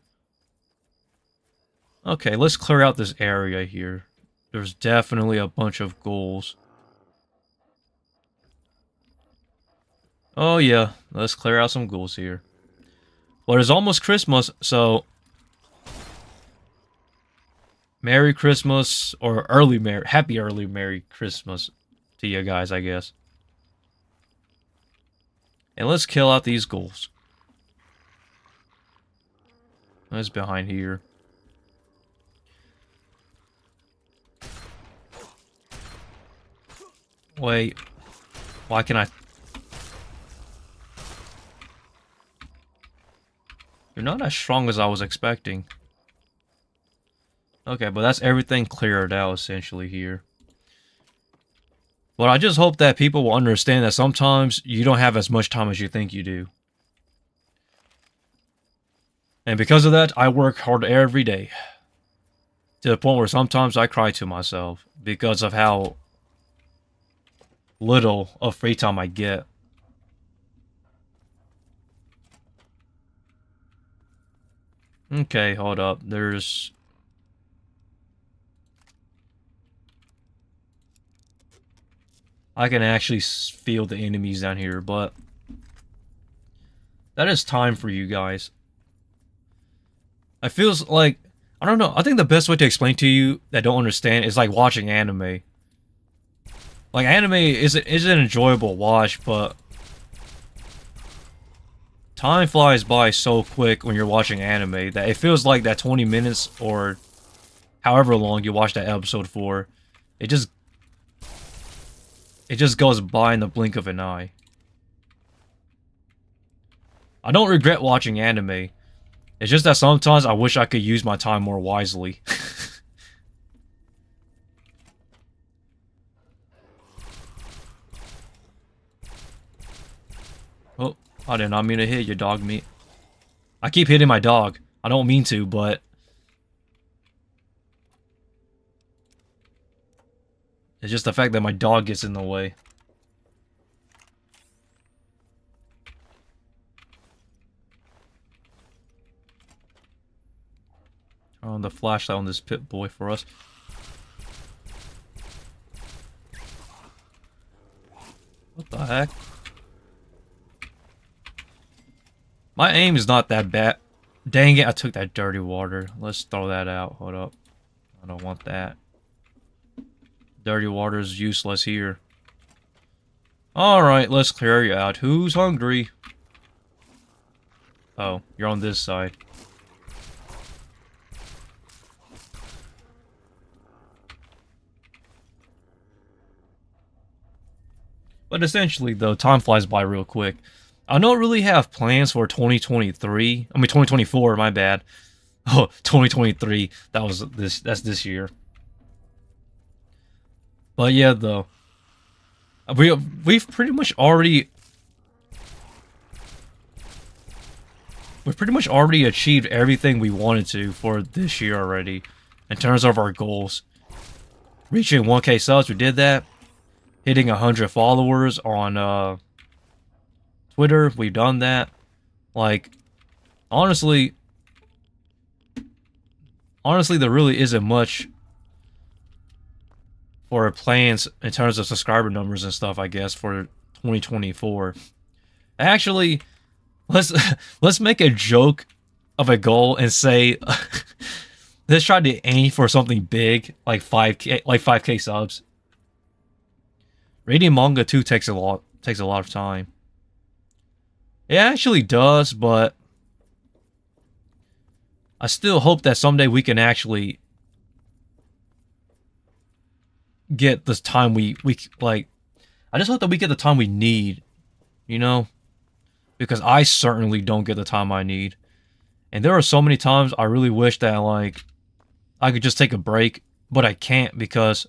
Okay, let's clear out this area here. There's definitely a bunch of ghouls. Oh yeah, let's clear out some ghouls here. Well, it's almost Christmas, so... Merry Christmas, or Happy early Merry Christmas to you guys, I guess. And let's kill out these ghouls. That's behind here. Wait. Why can I... You're not as strong as I was expecting. Okay, but that's everything cleared out, essentially, here. But I just hope that people will understand that sometimes you don't have as much time as you think you do. And because of that, I work hard every day. To the point where sometimes I cry to myself because of how little of free time I get. Okay, hold up. There's... I can actually feel the enemies down here, but... That is time for you guys. I feels like... I don't know. I think the best way to explain to you that don't understand is like watching anime. Like, anime is an enjoyable watch, but... Time flies by so quick when you're watching anime that it feels like that 20 minutes or however long you watch that episode for, it just goes by in the blink of an eye. I don't regret watching anime. It's just that sometimes I wish I could use my time more wisely. Oh, I did not mean to hit you, dog meat. I keep hitting my dog. I don't mean to, but... It's just the fact that my dog gets in the way. Turn on the flashlight on this pit boy for us. What the heck? My aim is not that bad. Dang it, I took that dirty water. Let's throw that out. Hold up. I don't want that. Dirty water is useless here. Alright, let's clear you out. Who's hungry? Oh, you're on this side. But essentially, though, time flies by real quick. I don't really have plans for 2023. I mean, 2024, my bad. Oh, 2023. That's this year. But yeah, though. We've pretty much already achieved everything we wanted to for this year already in terms of our goals. Reaching 1K subs, we did that. Hitting 100 followers on Twitter, we've done that. Like, honestly, there really isn't much for our plans in terms of subscriber numbers and stuff, I guess, for 2024. Actually, let's make a joke of a goal and say let's try to aim for something big, like 5K subs. Reading manga too takes a lot of time. It actually does, but I still hope that someday we can actually get this time we like. I just hope that we get the time we need, you know? Because I certainly don't get the time I need. And there are so many times I really wish that, like, I could just take a break, but I can't because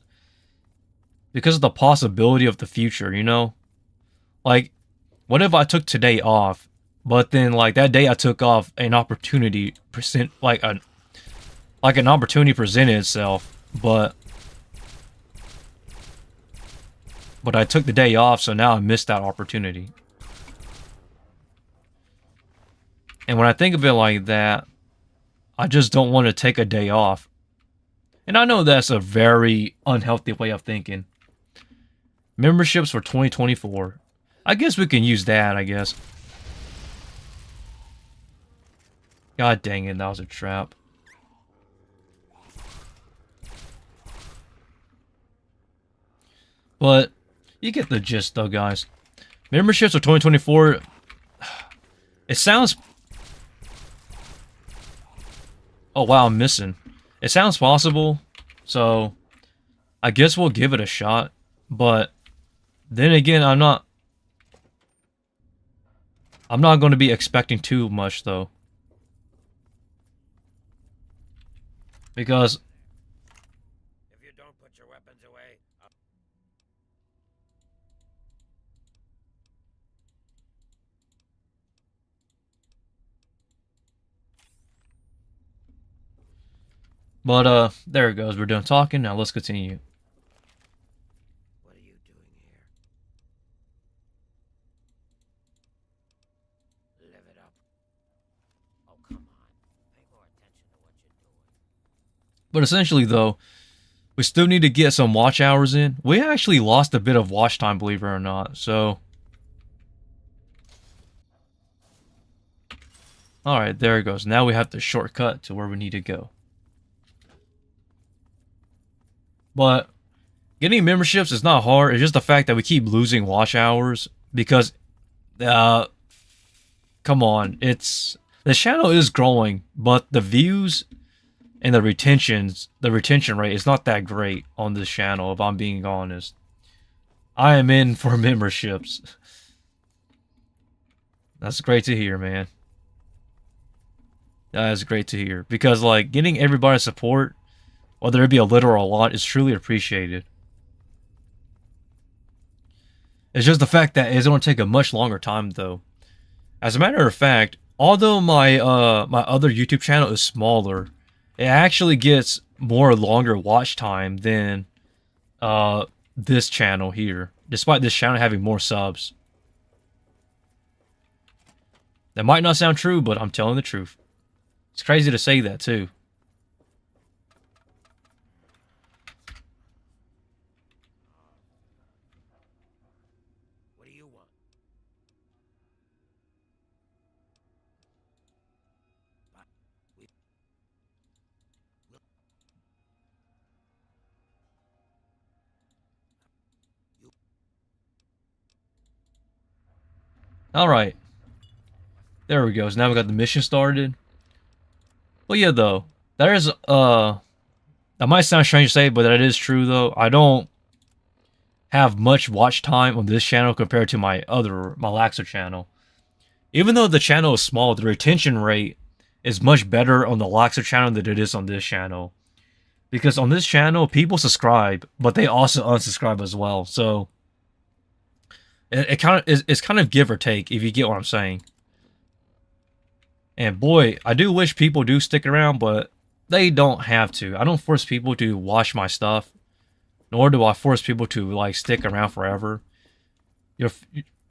of the possibility of the future, you know? Like, what if I took today off, but then, like, that day I took off, an opportunity an opportunity presented itself, but I took the day off, so now I missed that opportunity. And when I think of it like that, I just don't want to take a day off. And I know that's a very unhealthy way of thinking. Memberships for 2024. I guess we can use that, I guess. God dang it, that was a trap. But you get the gist though, guys. Memberships for 2024. It sounds... Oh wow, I'm missing. It sounds possible, so I guess we'll give it a shot. But then again, I'm not going to be expecting too much though, because If you don't put your weapons away, there it goes. We're done talking. Now let's continue. what are you doing here? Live it up. Oh, come on. Pay more attention to what you're doing. But essentially, though, we still need to get some watch hours in. We actually lost a bit of watch time, believe it or not. So, all right, there it goes. Now we have to shortcut to where we need to go. But getting memberships is not hard. It's just the fact that we keep losing watch hours because, come on, the channel is growing, but the views and the retention rate is not that great on this channel, if I'm being honest. I am in for memberships. That's great to hear, man. That is great to hear. Because, like, getting everybody's support, whether it be a little or a lot, is truly appreciated. It's just the fact that it's going to take a much longer time, though. As a matter of fact, although my other YouTube channel is smaller, it actually gets more longer watch time than this channel here, despite this channel having more subs. That might not sound true, but I'm telling the truth. It's crazy to say that too. What do you want? But we Alright. There we go. So now we got the mission started. Well, yeah, though. There's, that might sound strange to say, but that is true, though. I don't have much watch time on this channel compared to my Laxer channel. Even though the channel is small, the retention rate is much better on the Laxer channel than it is on this channel. Because on this channel, people subscribe, but they also unsubscribe as well. So, it's kind of give or take, if you get what I'm saying. And boy, I do wish people do stick around, but they don't have to. I don't force people to watch my stuff, nor do I force people to like stick around forever.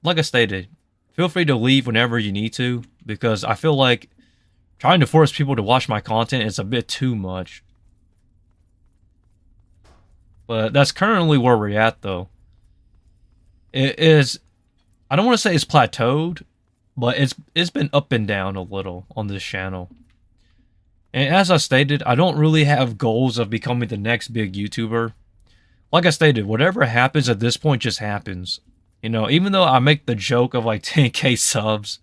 Like I stated, feel free to leave whenever you need to, because I feel like trying to force people to watch my content is a bit too much. But that's currently where we're at, though. It is, I don't want to say it's plateaued, but it's been up and down a little on this channel. And as I stated, I don't really have goals of becoming the next big YouTuber. Like I stated, whatever happens at this point just happens. You know, even though I make the joke of like 10k subs,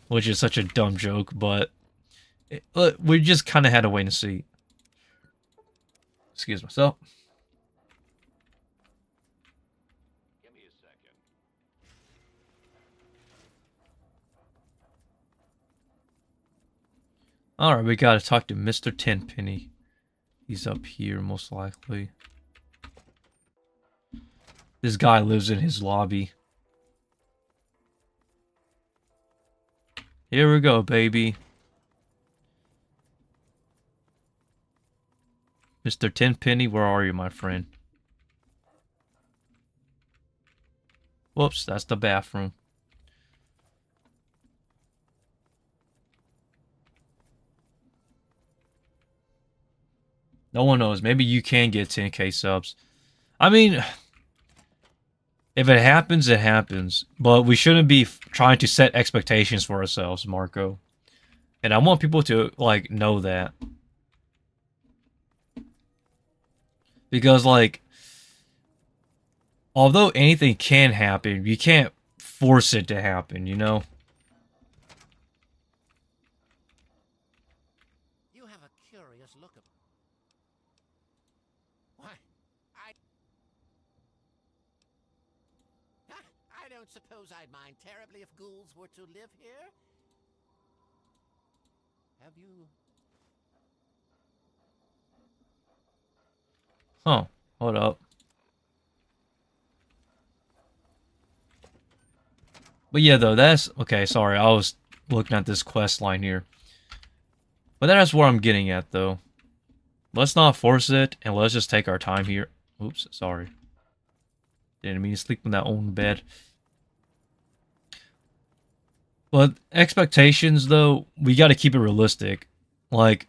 which is such a dumb joke, but we just kind of had to wait and see. Excuse myself. Alright, we gotta talk to Mr. Tenpenny. He's up here, most likely. This guy lives in his lobby. Here we go, baby. Mr. Tenpenny, where are you, my friend? Whoops, that's the bathroom. No one knows. Maybe you can get 10k subs. I mean, if it happens, it happens. But we shouldn't be trying to set expectations for ourselves, Marco. And I want people to, like, know that. Because, like, although anything can happen, you can't force it to happen, you know? You have a curious look at. Why? I don't suppose I'd mind terribly if ghouls were to live here. Have you? Huh. Hold up. But yeah, though, that's... Okay, sorry. I was looking at this quest line here. But that's where I'm getting at, though. Let's not force it, and let's just take our time here. Oops, sorry. Didn't mean to sleep in that own bed. But expectations, though, we gotta keep it realistic. Like,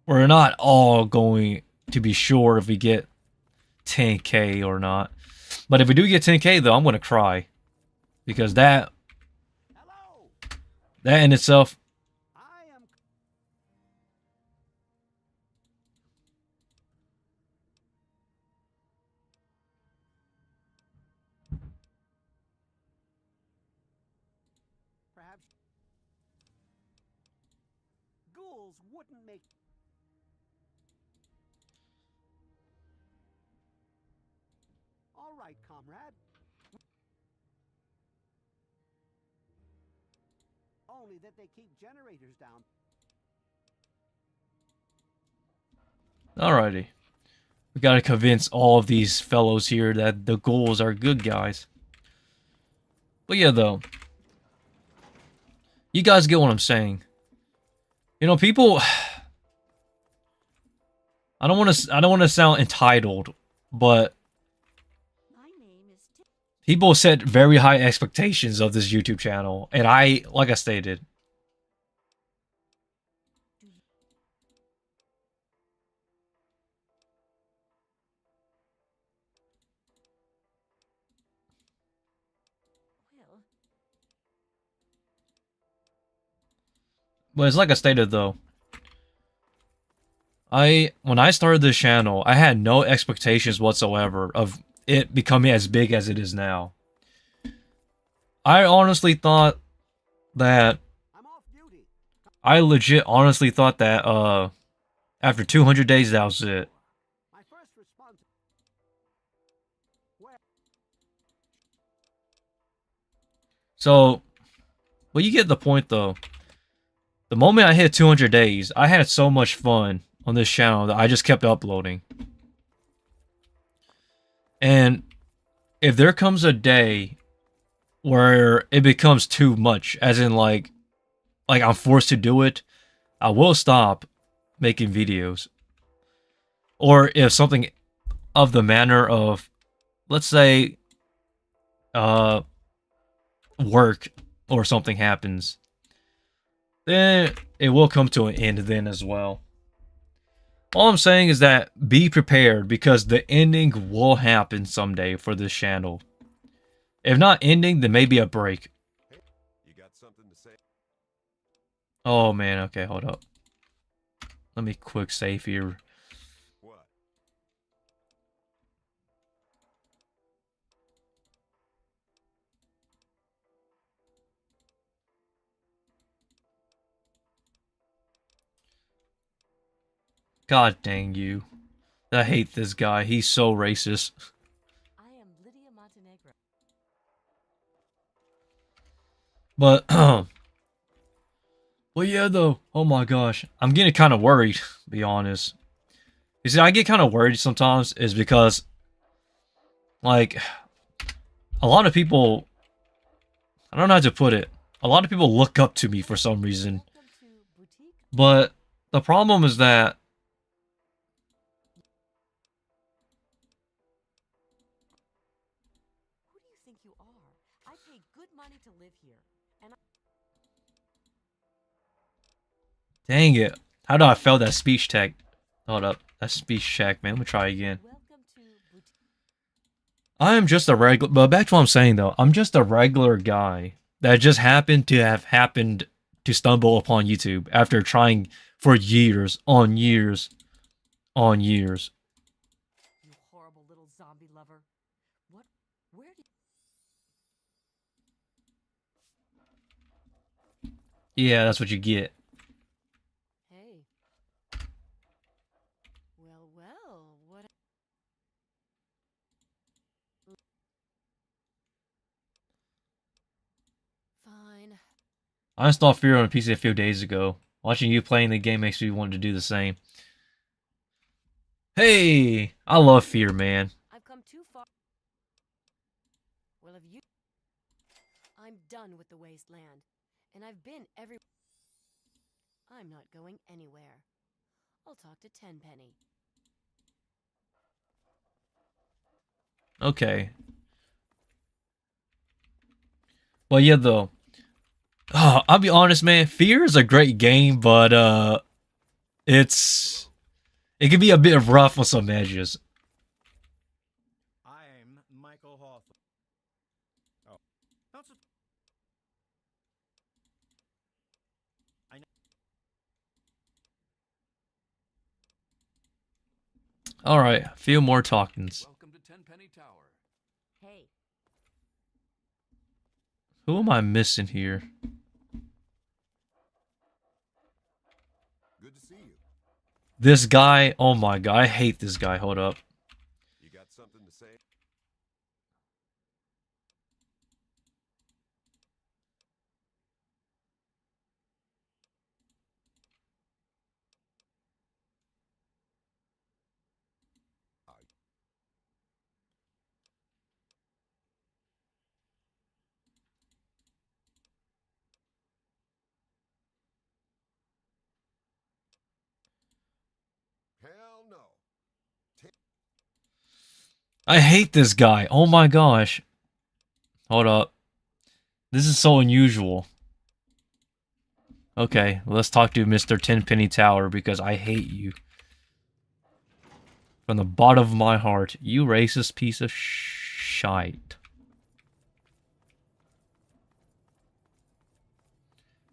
we're not all going to be sure if we get 10k or not. But if we do get 10k, though, I'm gonna cry. Because that in itself... Perhaps ghouls wouldn't make. All right, comrade. Only that they keep generators down. Alrighty. We gotta convince all of these fellows here that the ghouls are good guys. But yeah, though. You guys get what I'm saying. You know, people... I don't want to sound entitled but My name is Tim. people set very high expectations of this YouTube channel, and I, like I stated, Well, but it's like I stated though. When I started this channel, I had no expectations whatsoever of it becoming as big as it is now. I honestly thought that I'm off duty. I legit honestly thought that after 200 days that was it. My first response. Where? So, well, you get the point though. The moment I hit 200 days, I had so much fun on this channel that I just kept uploading. And if there comes a day where it becomes too much, as in like I'm forced to do it, I will stop making videos. Or if something of the manner of, let's say, work or something happens, then it will come to an end then as well. All I'm saying is that be prepared because the ending will happen someday for this channel. If not ending, then maybe a break. You got something to say? Oh man, okay, hold up. Let me quick save here. What? God dang you. I hate this guy. He's so racist. I am Lydia Montenegro. But, well, yeah, though. Oh my gosh. I'm getting kind of worried, to be honest. You see, I get kind of worried sometimes is because, like, a lot of people, I don't know how to put it. A lot of people look up to me for some reason. Welcome to Boutique. But the problem is that Who do you think you are? I pay good money to live here. And dang it. How do I fail that speech tech? Hold up. That speech check, man. Let me try again. welcome to Boutique. I am just a regular, but back to what I'm saying though. I'm just a regular guy that just happened to stumble upon YouTube after trying for years on years on years. You horrible little zombie lover. What? Where did... Yeah, that's what you get. Hey. Well, what... Fine. I installed Fear on a PC a few days ago. Watching you playing the game makes me want to do the same. Hey, I love Fear, man. I've come too far. Well, have you... I'm done with the wasteland. And I've been every... I'm not going anywhere. I'll talk to Tenpenny. Okay. Well, yeah, though. Oh, I'll be honest, man. Fear is a great game, but it can be a bit rough on some edges. I'm Michael Hawthorne. Oh. That's a... I know. All right, a few more talkings. Welcome to Tenpenny Tower. Hey, Who am I missing here? Good to see you. This guy. Oh my god, I hate this guy. Hold up. You got something to say? Hell no. I hate this guy. Oh my gosh. Hold up. This is so unusual. Okay, let's talk to Mr. Tenpenny Tower because I hate you. From the bottom of my heart, you racist piece of shite.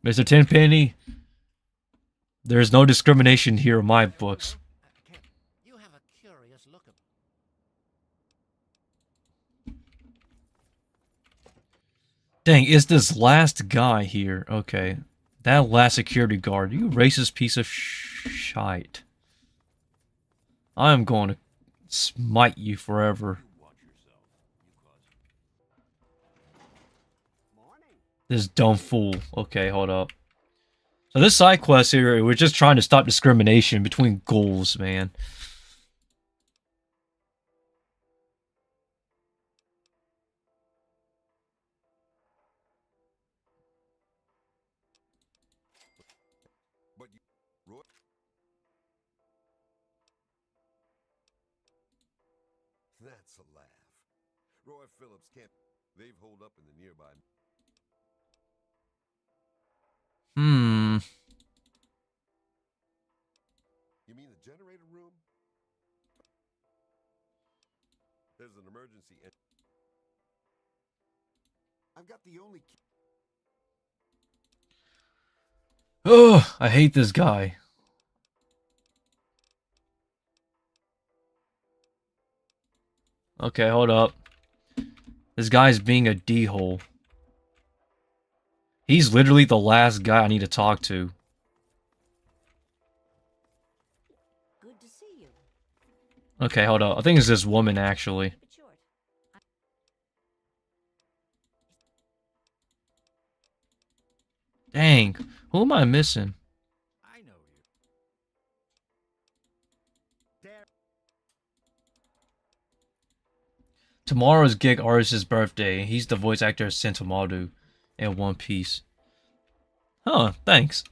Mr. Tenpenny, there's no discrimination here in my books. Kent, you have a curious look about. Dang, it's this last guy here. Okay. That last security guard. You racist piece of shite. I'm going to smite you forever. This dumb fool. Okay, hold up. So this side quest here, we're just trying to stop discrimination between ghouls, man. But you, Roy. That's a laugh. Roy Phillips can't. They've holed up in the nearby. Hmm. You mean the generator room? There's an emergency. I've got the only key. Oh, I hate this guy. Okay, hold up. This guy's being a d-hole. He's literally the last guy I need to talk to. Good to see you. Okay, hold up. I think it's this woman, actually. Keep it short. Dang, who am I missing? I know you. Tomorrow's gig artist's birthday. He's the voice actor of Sentomaru in One Piece. Huh, thanks.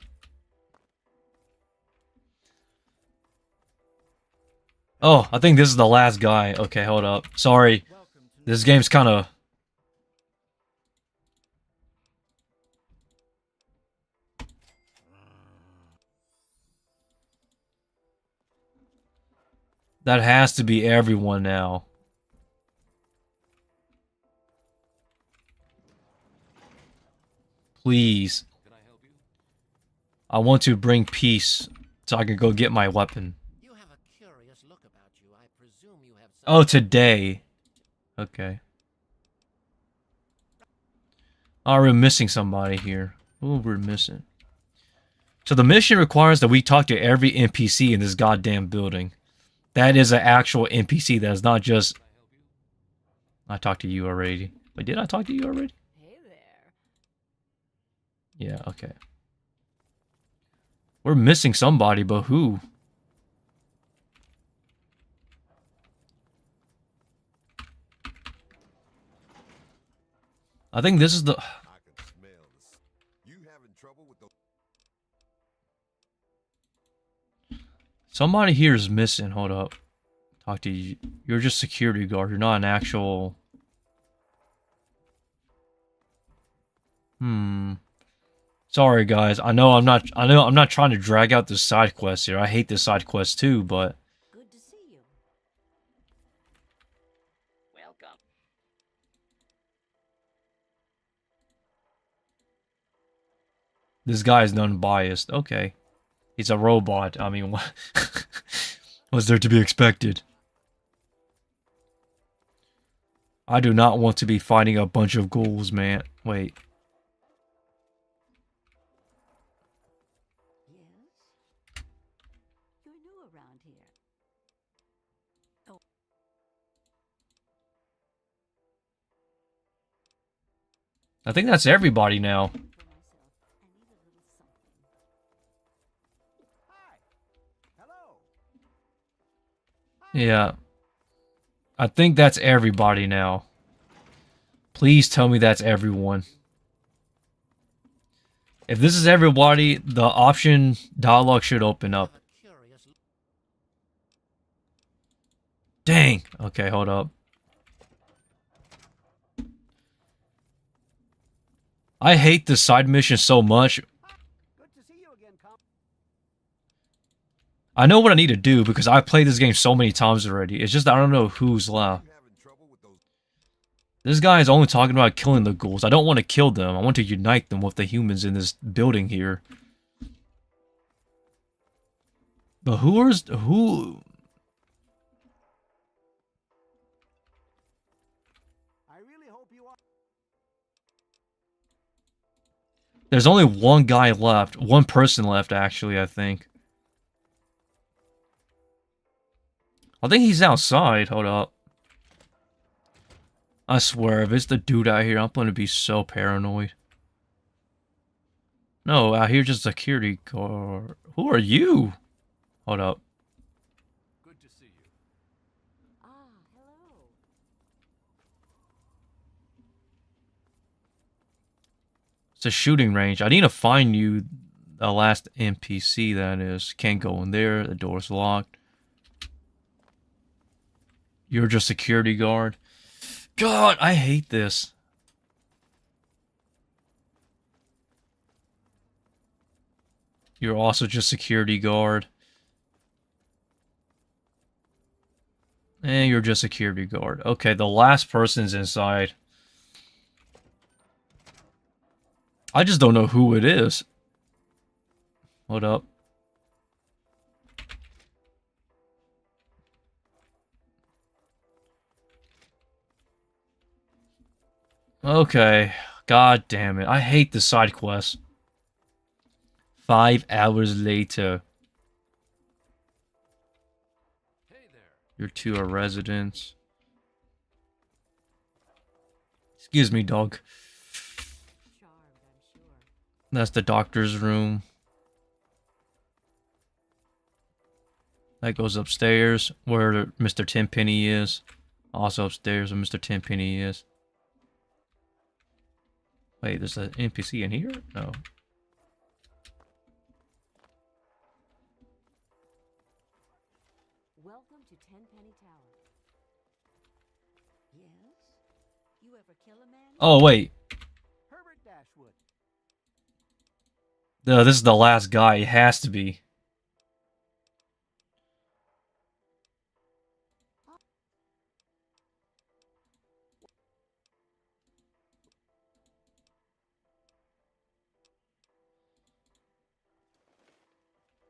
Oh, I think this is the last guy. Okay, hold up. Sorry. This game's kind of... That has to be everyone now. Please. I want to bring peace so I can go get my weapon. You have a curious look about you. I presume you have some. Oh, today. Okay. Oh, we're missing somebody here. Oh, we're missing. So the mission requires that we talk to every NPC in this goddamn building. That is an actual NPC. That is not just... I talked to you already. Wait, did I talk to you already? Hey there. Yeah, okay. We're missing somebody, but who? I think this is the... I can smell this. You having trouble with the. Somebody here is missing. Hold up. Talk to you. You're just security guard. You're not an actual... Sorry guys. I know I'm not trying to drag out this side quest here. I hate this side quest too, but Good to see you. Welcome. this guy is unbiased. Okay. He's a robot. I mean, what was there to be expected? I do not want to be fighting a bunch of ghouls, man. Wait. Yes? You're new around here. Oh. I think that's everybody now. For myself, I need a little something. Hi. Hello. Yeah. I think that's everybody now. Please tell me that's everyone. If this is everybody, the option dialogue should open up. A curious. Dang. Okay, hold up. I hate this side mission so much. Good to see you again, Kumo. I know what I need to do because I've played this game so many times already. It's just I don't know who's left. You having trouble with those? This guy is only talking about killing the ghouls. I don't want to kill them. I want to unite them with the humans in this building here. But who? I really hope you are. There's only one guy left. One person left, actually, I think. I think he's outside. Hold up. I swear, if it's the dude out here, I'm gonna be so paranoid. No, out here just a security guard. Who are you? Hold up. Good to see you. Ah, hello. It's a shooting range. I need to find you the last NPC that is. Can't go in there. The door's locked. You're just security guard. God, I hate this. You're also just security guard. And you're just security guard. Okay, the last person's inside. I just don't know who it is. Hold up. Okay. God damn it. I hate the side quest. 5 hours later. Hey there. Your two are residents. Excuse me, dog. Charmed, I'm sure. That's the doctor's room. That goes upstairs where Mr. Tenpenny is. Also upstairs where Mr. Tenpenny is. Wait, there's an NPC in here? No. Welcome to Tenpenny Tower. Yes? You ever kill a man? Oh, wait. Herbert Dashwood. No, this is the last guy. It has to be.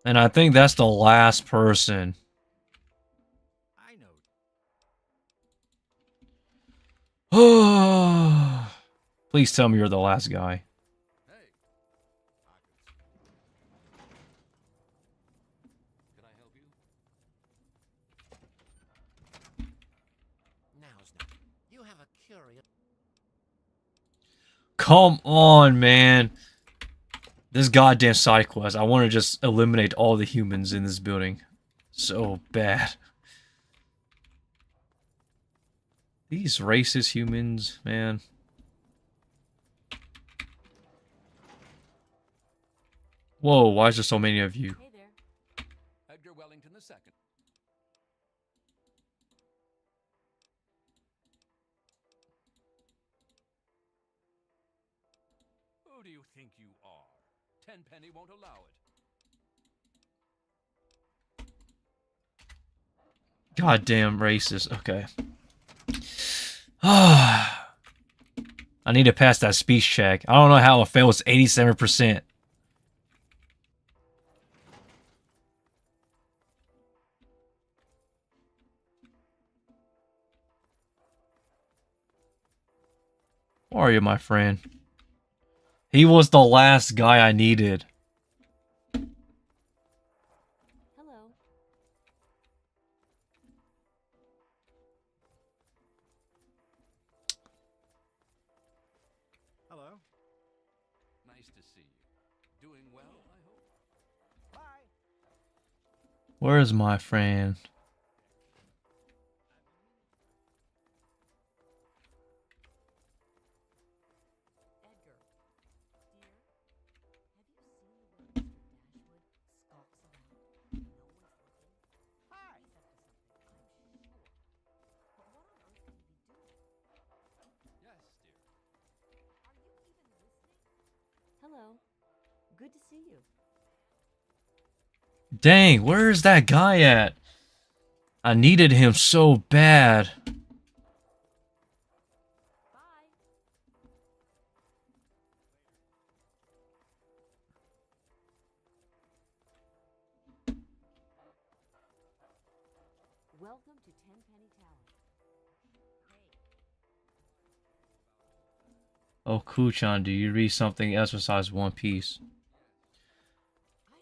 And I think that's the last person. I know. Please tell me you're the last guy. Hey. Can I help you? Now's not. You have a curious. Come on, man. This goddamn side quest. I want to just eliminate all the humans in this building. So bad. These racist humans, man. Whoa, why is there so many of you? Hey there. Edgar Wellington II. Who do you think you are? Tenpenny won't allow it. Goddamn racist. Okay. I need to pass that speech check. I don't know how it fails 87%. Where are you, my friend? He was the last guy I needed. Hello. Hello. Nice to see you. Doing well, I hope. Bye. Where is my friend? Edgar. Dear, have you seen where Mr. Dashwood skulks around? No one's looking. Hi. He's up to something, I'm sure. But what on earth could he be doing? Yes, dear. Are you even listening? Good to see you. Dang, where is that guy at? I needed him so bad. Bye. Welcome to Tenpenny Tower. Oh, Kuchan, do you read something else besides One Piece?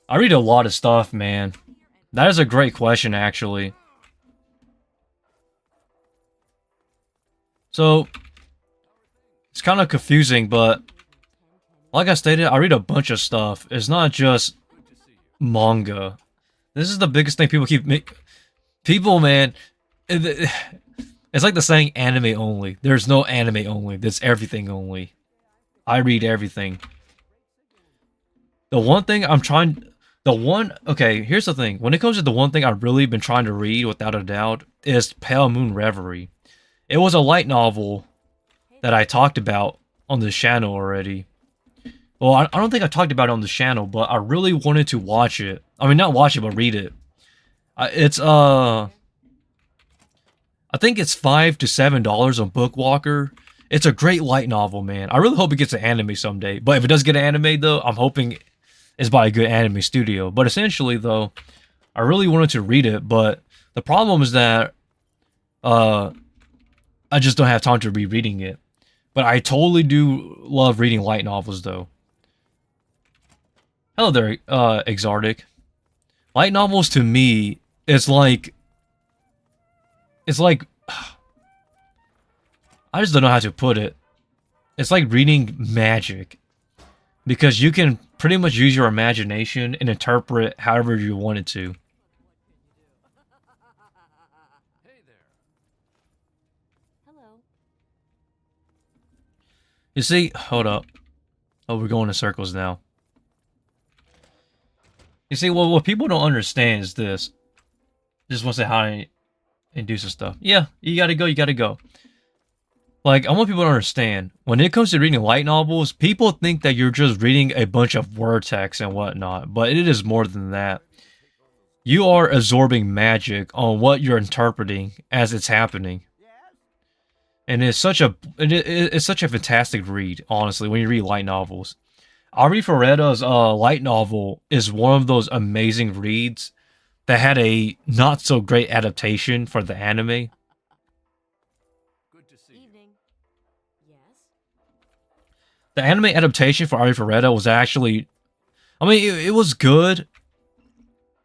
I read a lot of stuff, man. That is a great question, actually. So, it's kind of confusing, but like I stated, I read a bunch of stuff. It's not just manga. This is the biggest thing people keep... People, man... It's like the saying anime only. There's no anime only. There's everything only. I read everything. The one thing I'm trying... Okay, here's the thing. When it comes to the one thing I've really been trying to read, without a doubt, is Pale Moon Reverie. It was a light novel that I talked about on this channel already. Well, I don't think I talked about it on the channel, but I really wanted to watch it. I mean, not watch it, but read it. It's, I think it's $5 to $7 on Bookwalker. It's a great light novel, man. I really hope it gets an anime someday. But if it does get an anime, though, I'm hoping it's by a good anime studio. But essentially, though, I really wanted to read it, but the problem is that I just don't have time to be reading it. But I totally do love reading light novels, though. Hello there, Exartic. Light novels, to me, it's like... I just don't know how to put it. It's like reading magic. Because you can pretty much use your imagination and interpret however you want it to. Hello. You see, hold up. Oh, we're going in circles now. You see, well, what people don't understand is this. Just want to say hi and do some stuff. Yeah, you gotta go, you gotta go. Like, I want people to understand, when it comes to reading light novels, people think that you're just reading a bunch of word text and whatnot, but it is more than that. You are absorbing magic on what you're interpreting as it's happening. And it's such a fantastic read, honestly, when you read light novels. Ari Ferretta's light novel is one of those amazing reads that had a not so great adaptation for the anime. Evening. Yes. The anime adaptation for Ari Ferretta was actually, I mean, it was good,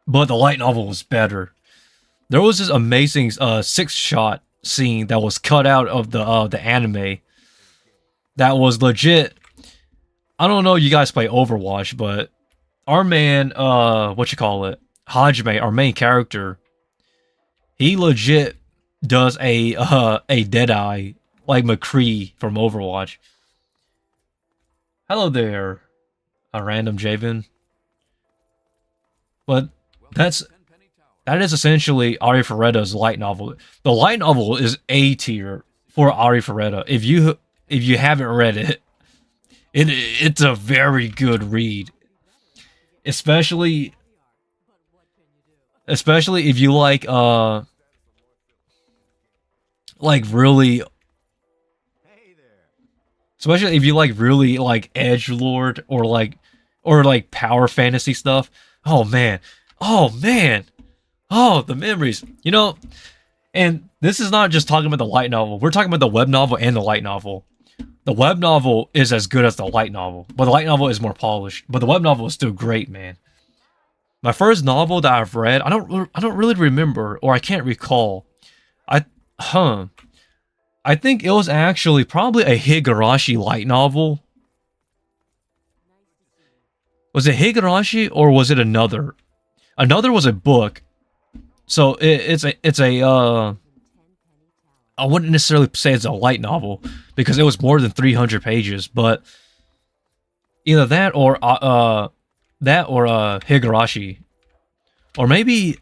but the light novel was better. There was this amazing 6-shot scene that was cut out of the anime that was legit. I don't know you guys play Overwatch, but our man, Hajime, our main character, he legit does a Deadeye like McCree from Overwatch. Hello there, a random Javen. But that is essentially Ari Ferretta's light novel. The light novel is A tier for Ari Ferretta. If you haven't read it, it's a very good read. Especially if you like really, especially if you like really like edgelord or like power fantasy stuff. Oh man, the memories, you know. And this is not just talking about the light novel. We're talking about the web novel and the light novel. The web novel is as good as the light novel, but the light novel is more polished. But the web novel is still great, man. My first novel that I've read, I don't really remember, or I can't recall. I think it was actually probably a Higurashi light novel. Was it Higurashi or was it another? Another was a book. So it's a I wouldn't necessarily say it's a light novel because it was more than 300 pages, but either that or Higurashi, or maybe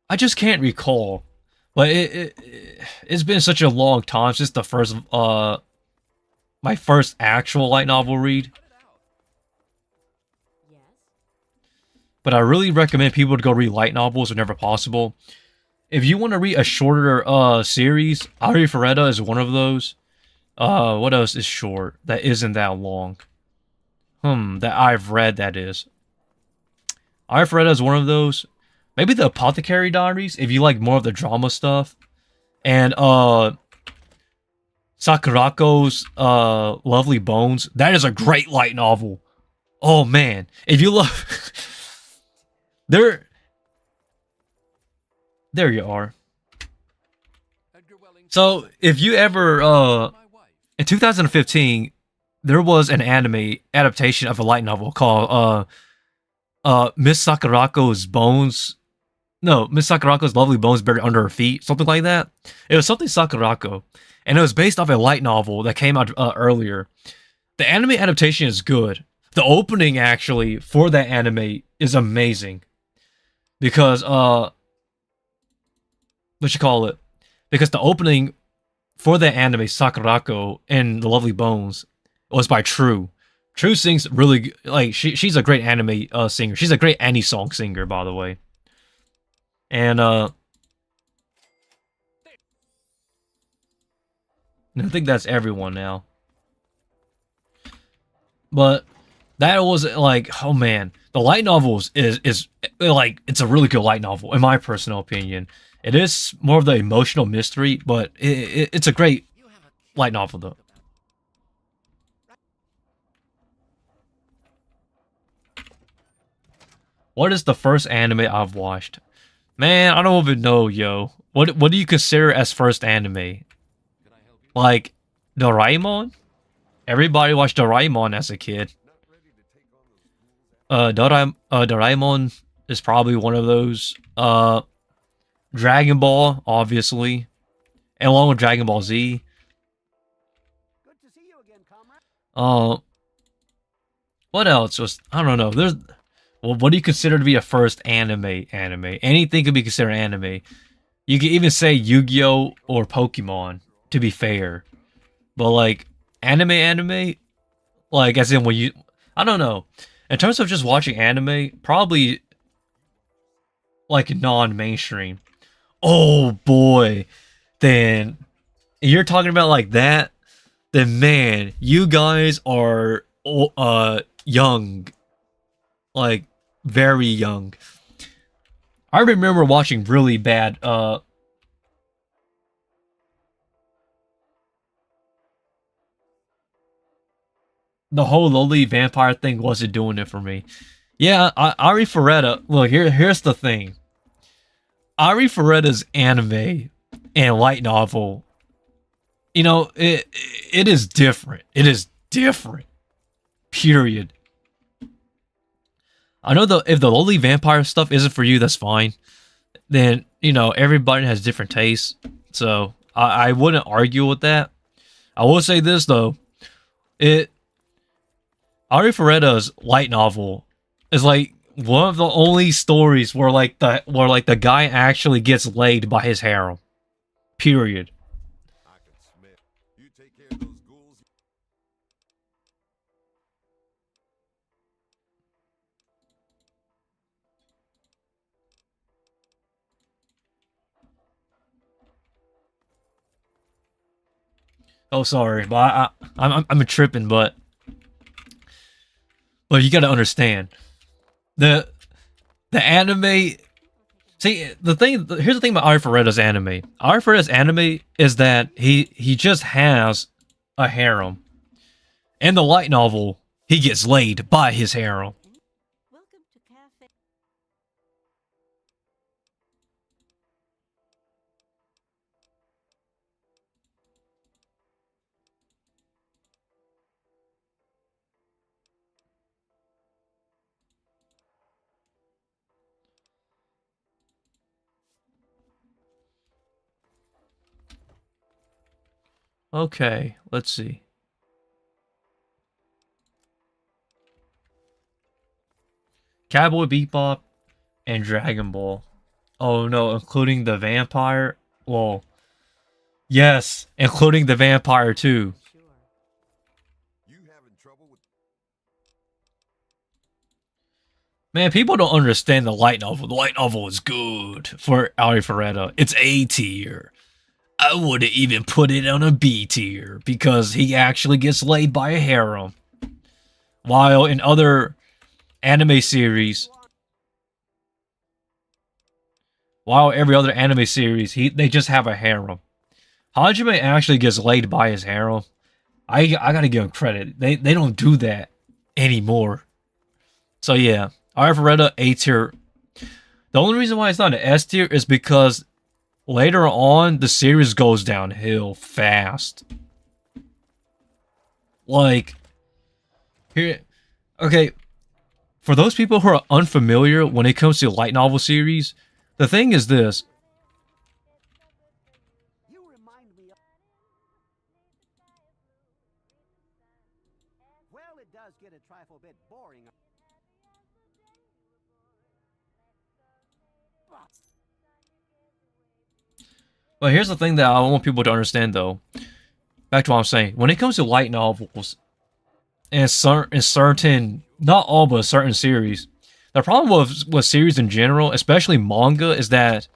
I just can't recall. But it's been such a long time since the first my first actual light novel read. but I really recommend people to go read light novels whenever possible. If you want to read a shorter series, Ari Ferretta is one of those. What else is short that isn't that long? That I've read, that is. Ari Ferretta is one of those. Maybe the Apothecary Diaries, if you like more of the drama stuff. And Sakurako's Lovely Bones. That is a great light novel. Oh man, if you love there you are. So, if you ever in 2015 there was an anime adaptation of a light novel called Miss Sakurako's Bones. No, Miss Sakurako's Lovely Bones Buried Under Her Feet, something like that. It was something Sakurako, and it was based off a light novel that came out earlier. The anime adaptation is good. The opening, actually, for that anime is amazing. Because, because the opening for that anime, Sakurako and the Lovely Bones, was by True. True sings really, like, she's a great anime singer. She's a great song singer, by the way. And, I think that's everyone now. But that was like, oh man, the light novels is like, it's a really good light novel in my personal opinion. It is more of the emotional mystery, but it's a great light novel though. What is the first anime I've watched? Man, I don't even know, yo. What do you consider as first anime? Like Doraemon? Everybody watched Doraemon as a kid. Doraemon is probably one of those. Dragon Ball, obviously, and along with Dragon Ball Z. Good to see you again, comrade. What else was? I don't know. There's. Well, what do you consider to be a first anime? Anything could be considered anime. You could even say Yu-Gi-Oh or Pokemon, to be fair. But like anime, like as in when you, I don't know. In terms of just watching anime, probably like non-mainstream. Oh boy, then you're talking about like that. Then man, you guys are young, like very young. I remember watching really bad the whole lowly vampire thing wasn't doing it for me. Yeah, Ari Ferretta. Look, here's the thing. Ari Ferretta's anime and light novel, you know, it is different. It is different. Period. I know if the lowly vampire stuff isn't for you, that's fine. Then, you know, everybody has different tastes. So I wouldn't argue with that. I will say this though. Ari Ferretta's light novel is like one of the only stories where the guy actually gets laid by his harem. Period. I can smell. You take care of those ghouls. Oh, sorry, but I'm tripping, but you gotta understand the anime. See, here's the thing about Ari Ferretta's anime. Ari Ferretta's anime is that he just has a harem. In the light novel, he gets laid by his harem. Welcome to Cafe. Okay, let's see. Cowboy Bebop and Dragon Ball. Oh no, including the vampire? Well, yes, including the vampire too. Sure. You having trouble with Man, people don't understand the light novel. The light novel is good for Alfreda. It's A tier. I wouldn't even put it on a B tier because he actually gets laid by a harem. While in other anime series, every other anime series, they just have a harem. Hajime actually gets laid by his harem. I gotta give him credit. They don't do that anymore. So yeah, Alfreda A tier. The only reason why it's not an S tier is because later on the series goes downhill fast. Like here, okay. For those people who are unfamiliar when it comes to light novel series, the thing is this. You remind me of... Well, it does get a trifle bit boring. But here's the thing that I want people to understand, though. Back to what I'm saying. When it comes to light novels, and certain, not all, but certain series, the problem with series in general, especially manga, is that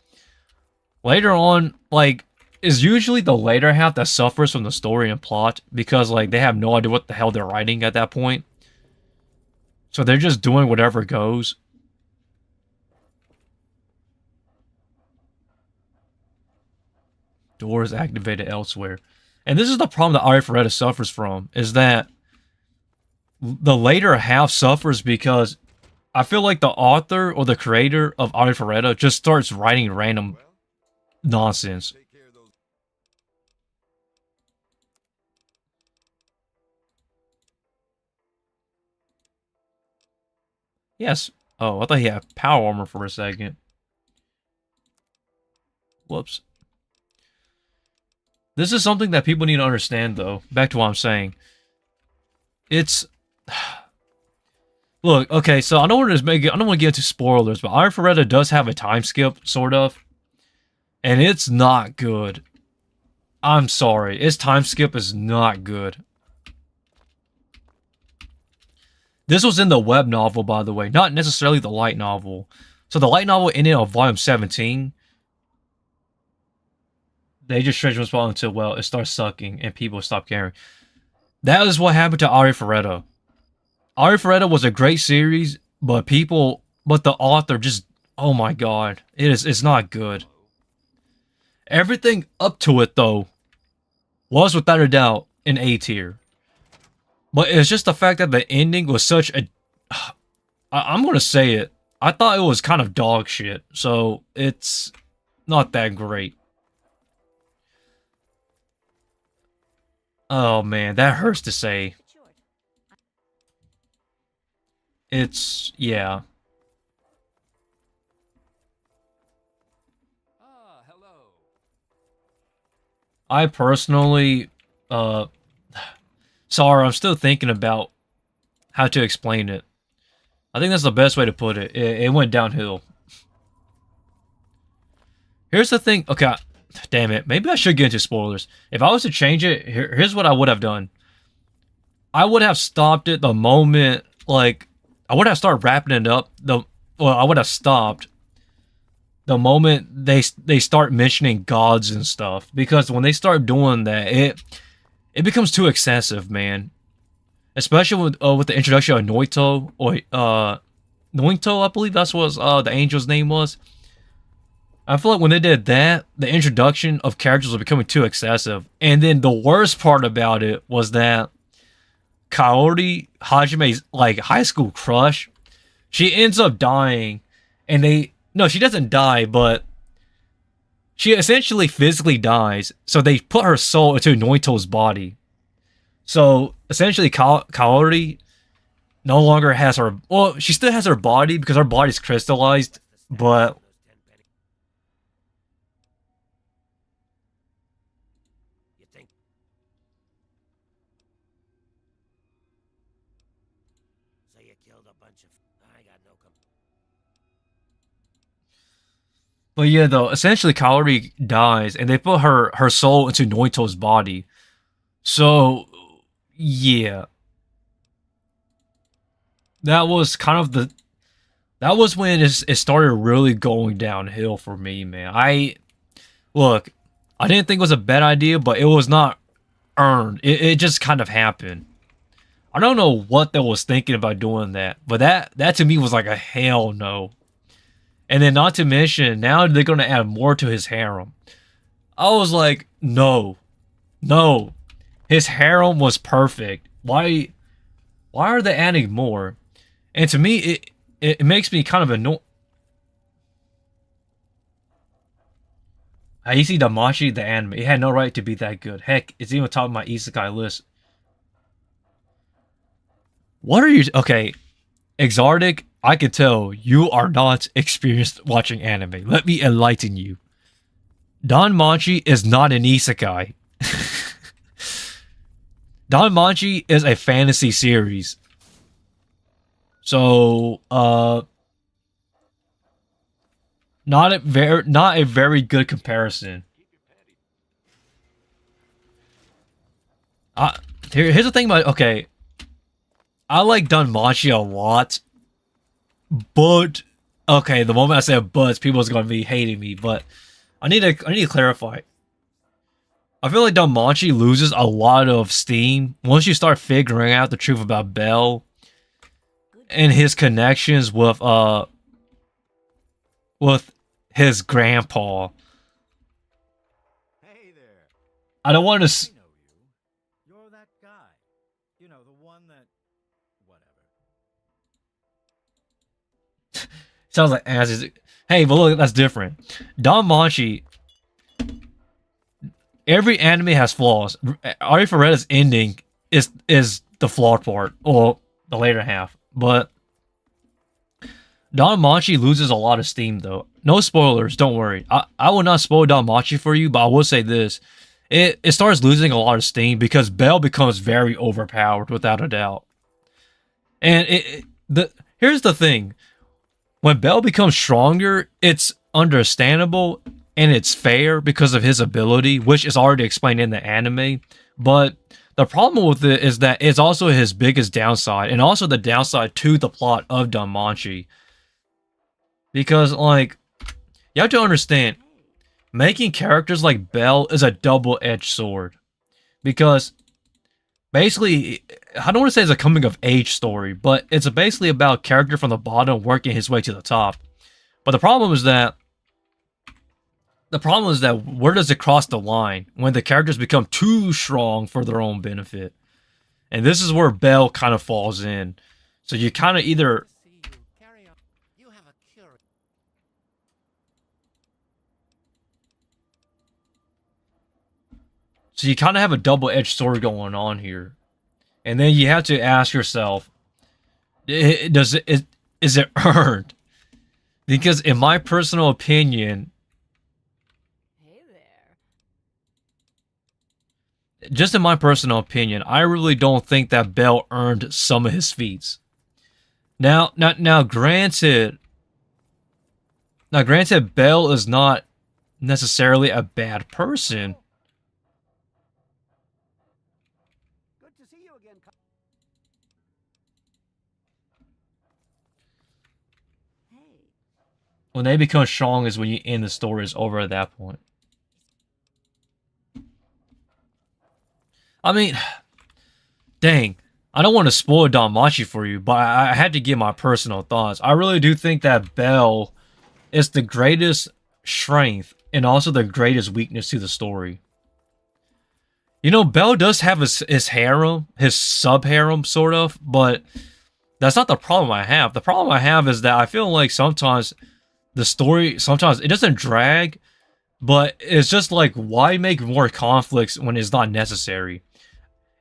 later on, like, is usually the later half that suffers from the story and plot because, like, they have no idea what the hell they're writing at that point. So they're just doing whatever goes. Doors activated elsewhere. And this is the problem that Alfreda suffers from, is that the later half suffers because I feel like the author or the creator of Alfreda just starts writing random nonsense. Take care of those. Yes. Oh, I thought he had power armor for a second. Whoops. This is something that people need to understand, though. Back to what I'm saying. It's... Look, okay, so I don't want to get into spoilers, but Alfreda does have a time skip, sort of. And it's not good. I'm sorry. Its time skip is not good. This was in the web novel, by the way, not necessarily the light novel. So the light novel ended on volume 17. They just stretch this ball until, well, it starts sucking and people stop caring. That is what happened to Alfreda. Alfreda was a great series, but the author just, oh my god, it's not good. Everything up to it, though, was without a doubt an A tier. But it's just the fact that the ending was such a... I'm gonna say it. I thought it was kind of dog shit, so it's not that great. Oh man, that hurts to say. It's... yeah. Ah, hello. I personally, sorry, I'm still thinking about how to explain it. I think that's the best way to put it. It went downhill. Here's the thing. Okay, damn it. Maybe I should get into spoilers. If I was to change it, here's what I would have done. I would have stopped it the moment, like, I would have started wrapping it up. I would have stopped the moment they start mentioning gods and stuff, because when they start doing that, it becomes too excessive, man. Especially with the introduction of Noito, or Noito, I believe that's what the angel's name was. I feel like when they did that, the introduction of characters was becoming too excessive. And then the worst part about it was that Kaori, Hajime's like high school crush, she ends up dying, and no, she doesn't die, but she essentially physically dies. So they put her soul into Noito's body. So essentially, Kaori no longer has her. Well, she still has her body because her body's crystallized, but You think? So you killed a bunch of... I got no yeah, though essentially Kaori dies, and they put her soul into Noito's body. So yeah, that was kind of that was when it started really going downhill for me, man. Look, I didn't think it was a bad idea, but it was not earned. It just kind of happened. I don't know what they was thinking about doing that, but that to me was like a hell no. And then not to mention, now they're gonna add more to his harem. I was like, no. His harem was perfect. Why are they adding more? And to me, it makes me kind of annoyed. Aisi Damashi, the anime, it had no right to be that good. Heck, it's even top of my isekai list. What are you... Okay, Exardic, I can tell you are not experienced watching anime. Let me enlighten you. Danmachi is not an isekai. Danmachi is a fantasy series. So, not a very good comparison. Here's the thing about... Okay, I like Danmachi a lot, but... Okay, the moment I say but, people's gonna be hating me, but... I need to clarify. I feel like Danmachi loses a lot of steam once you start figuring out the truth about Bell and his connections with his grandpa. Hey there. I don't want to. I know you. You're that guy. You know, the one that... Whatever. Sounds like ass. Hey, but look, that's different. Danmachi. Every anime has flaws. Ari Ferretta's ending is the flawed part, or the later half. But Danmachi loses a lot of steam, though. No spoilers, don't worry. I will not spoil Danmachi for you, but I will say this. It starts losing a lot of steam because Bell becomes very overpowered, without a doubt. And here's the thing. When Bell becomes stronger, it's understandable and it's fair because of his ability, which is already explained in the anime. But the problem with it is that it's also his biggest downside, and also the downside to the plot of Danmachi. Because, like, you have to understand, making characters like Bell is a double-edged sword. Because, basically, I don't want to say it's a coming-of-age story, but it's basically about a character from the bottom working his way to the top. But the problem is that where does it cross the line when the characters become too strong for their own benefit? And this is where Bell kind of falls in. So you kind of either... See you. Carry on. You have a curious... So you kind of have a double-edged sword going on here. And then you have to ask yourself, is it earned? Because in my personal opinion... Hey there. Just in my personal opinion, I really don't think that Bell earned some of his feats. Now, granted, Bell is not necessarily a bad person. Good to see you again. Hey. When they become strong is when you end the story is over at that point. I mean, dang, I don't want to spoil Danmachi for you, but I had to give my personal thoughts. I really do think that Bell is the greatest strength and also the greatest weakness to the story. You know, Bell does have his harem, his sub-harem, sort of, but that's not the problem I have. The problem I have is that I feel like sometimes the story, sometimes it doesn't drag, but it's just like, why make more conflicts when it's not necessary?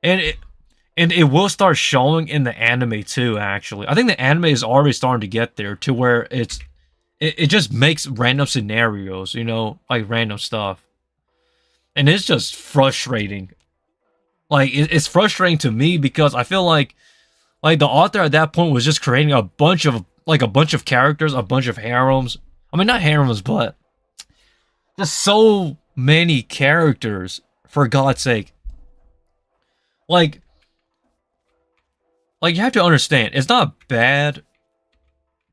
And it will start showing in the anime too, actually. I think the anime is already starting to get there to where it just makes random scenarios, you know, like random stuff. And it's just frustrating. Like, it's frustrating to me because I feel like the author at that point was just creating a bunch of characters, a bunch of harems. I mean, not harems, but just so many characters, for God's sake. Like you have to understand, it's not bad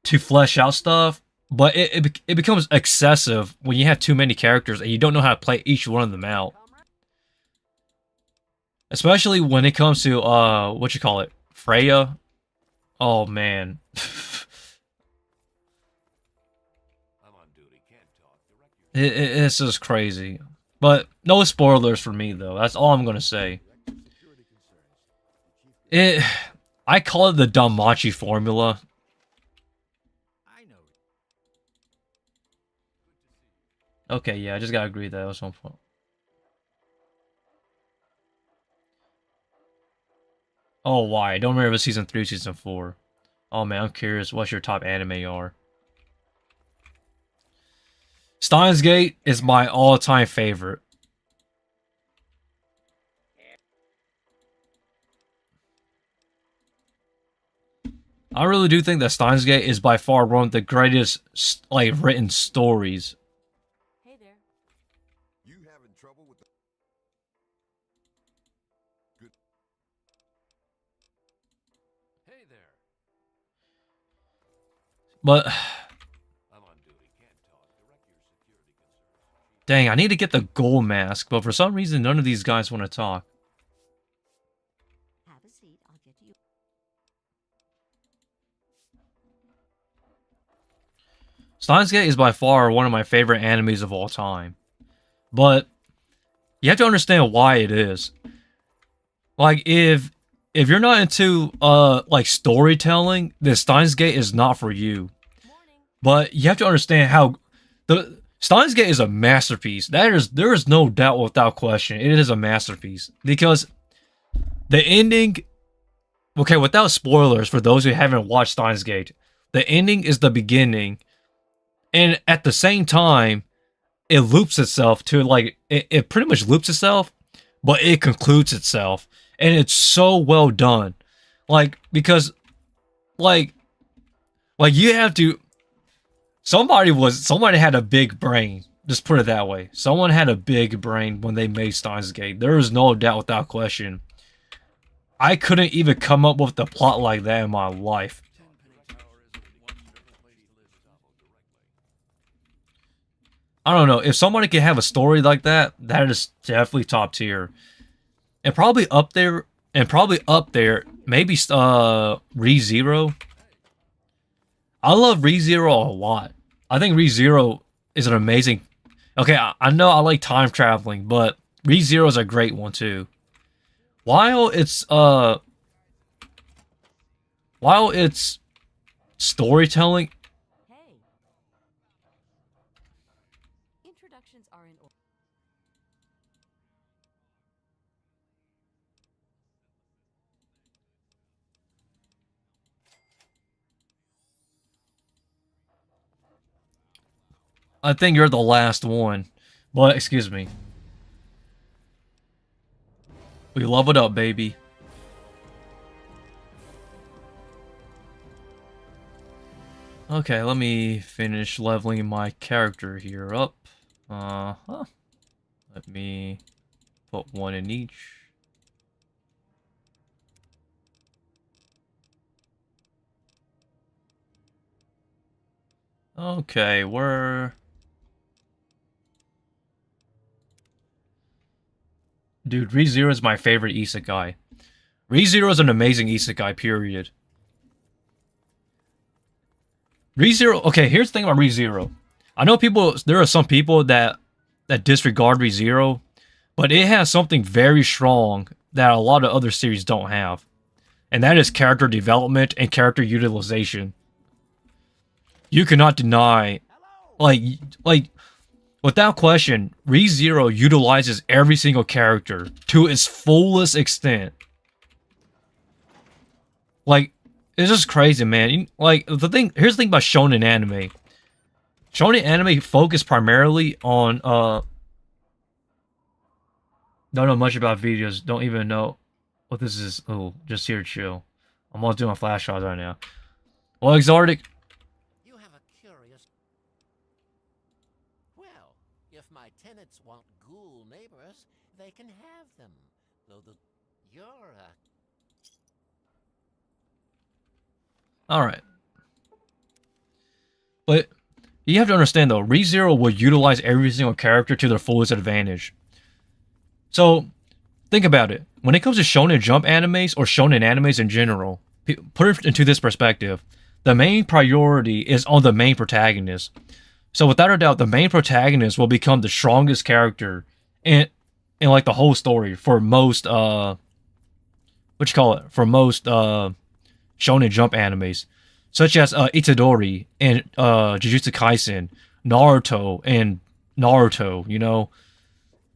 to flesh out stuff, but it becomes excessive when you have too many characters and you don't know how to play each one of them out. Especially when it comes to what you call it, Freya. Oh man. It's just crazy. But no spoilers for me though. That's all I'm gonna say. I call it the Danmachi formula. Okay, yeah, I just gotta agree that was one point. Oh, why? I don't remember if it's season 3 or season 4. Oh man, I'm curious what your top anime are. Steins Gate is my all-time favorite. I really do think that Steins Gate is by far one of the greatest, like, written stories. Hey there. You having trouble with the good? Hey there. But, I'm on duty. Can't talk. Direct your security concerns. dang, I need to get the gold mask, but for some reason none of these guys want to talk. Have a seat. I'll get you. Steins Gate is by far one of my favorite animes of all time. But you have to understand why it is. Like, if you're not into like storytelling, then Steins Gate is not for you. Morning. But you have to understand how the Steins Gate is a masterpiece. There is no doubt without question. It is a masterpiece. Because the ending, okay, without spoilers for those who haven't watched Steins Gate, the ending is the beginning. And at the same time, it loops itself to, like, it pretty much loops itself, but it concludes itself. And it's so well done. Like, because, like you have to, somebody had a big brain. Just put it that way. Someone had a big brain when they made Steins Gate. There is no doubt without question. I couldn't even come up with a plot like that in my life. I don't know. If somebody can have a story like that, that is definitely top tier. And probably up there, maybe ReZero. I love ReZero a lot. I think ReZero is an amazing. Okay, I know I like time traveling, but ReZero is a great one too. While it's storytelling, Hey. Introductions are in order. I think you're the last one. But excuse me. We love it up, baby. Okay, let me finish leveling my character here up. Let me put one in each. Okay, Dude, ReZero is my favorite isekai. ReZero is an amazing isekai, period. ReZero, okay, here's the thing about ReZero. I know there are some people that disregard ReZero, but it has something very strong that a lot of other series don't have. And that is character development and character utilization. You cannot deny, like, without question, ReZero utilizes every single character to its fullest extent. Like, it's just crazy, man. Like, here's the thing about shonen anime. Shonen anime focus primarily on, don't know much about videos, don't even know what this is. Oh, just here chill. I'm all doing flash shots right now. Well, Exartic, You have a curious. Well, if my tenants want ghoul neighbors, they can have them. Though you're alright. You have to understand though, ReZero will utilize every single character to their fullest advantage. So, think about it. When it comes to Shonen Jump animes or Shonen animes in general, put it into this perspective. The main priority is on the main protagonist. So without a doubt, the main protagonist will become the strongest character in like the whole story for most For most Shonen Jump animes, such as Itadori and Jujutsu Kaisen, Naruto, you know,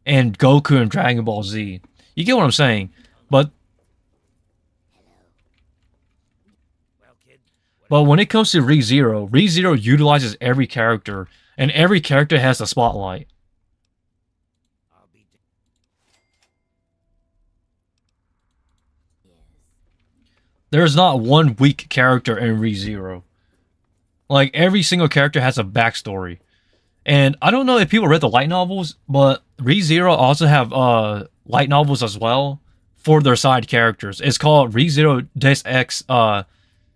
and Goku and Dragon Ball Z. You get what I'm saying? But when it comes to ReZero utilizes every character, and every character has the spotlight. There's not one weak character in ReZero. Like, every single character has a backstory. And I don't know if people read the light novels, but ReZero also have light novels as well for their side characters. It's called ReZero Deus Ex,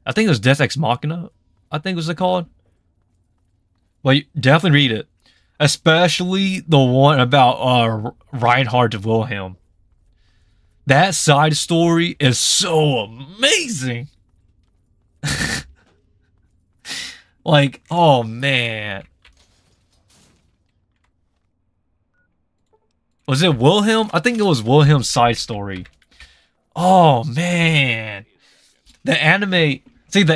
I think it was Deus Ex Machina, I think was it called. But definitely read it. Especially the one about Reinhard Wilhelm. That side story is so amazing. Like, oh man. Was it Wilhelm? I think it was Wilhelm's side story. Oh man. The anime, people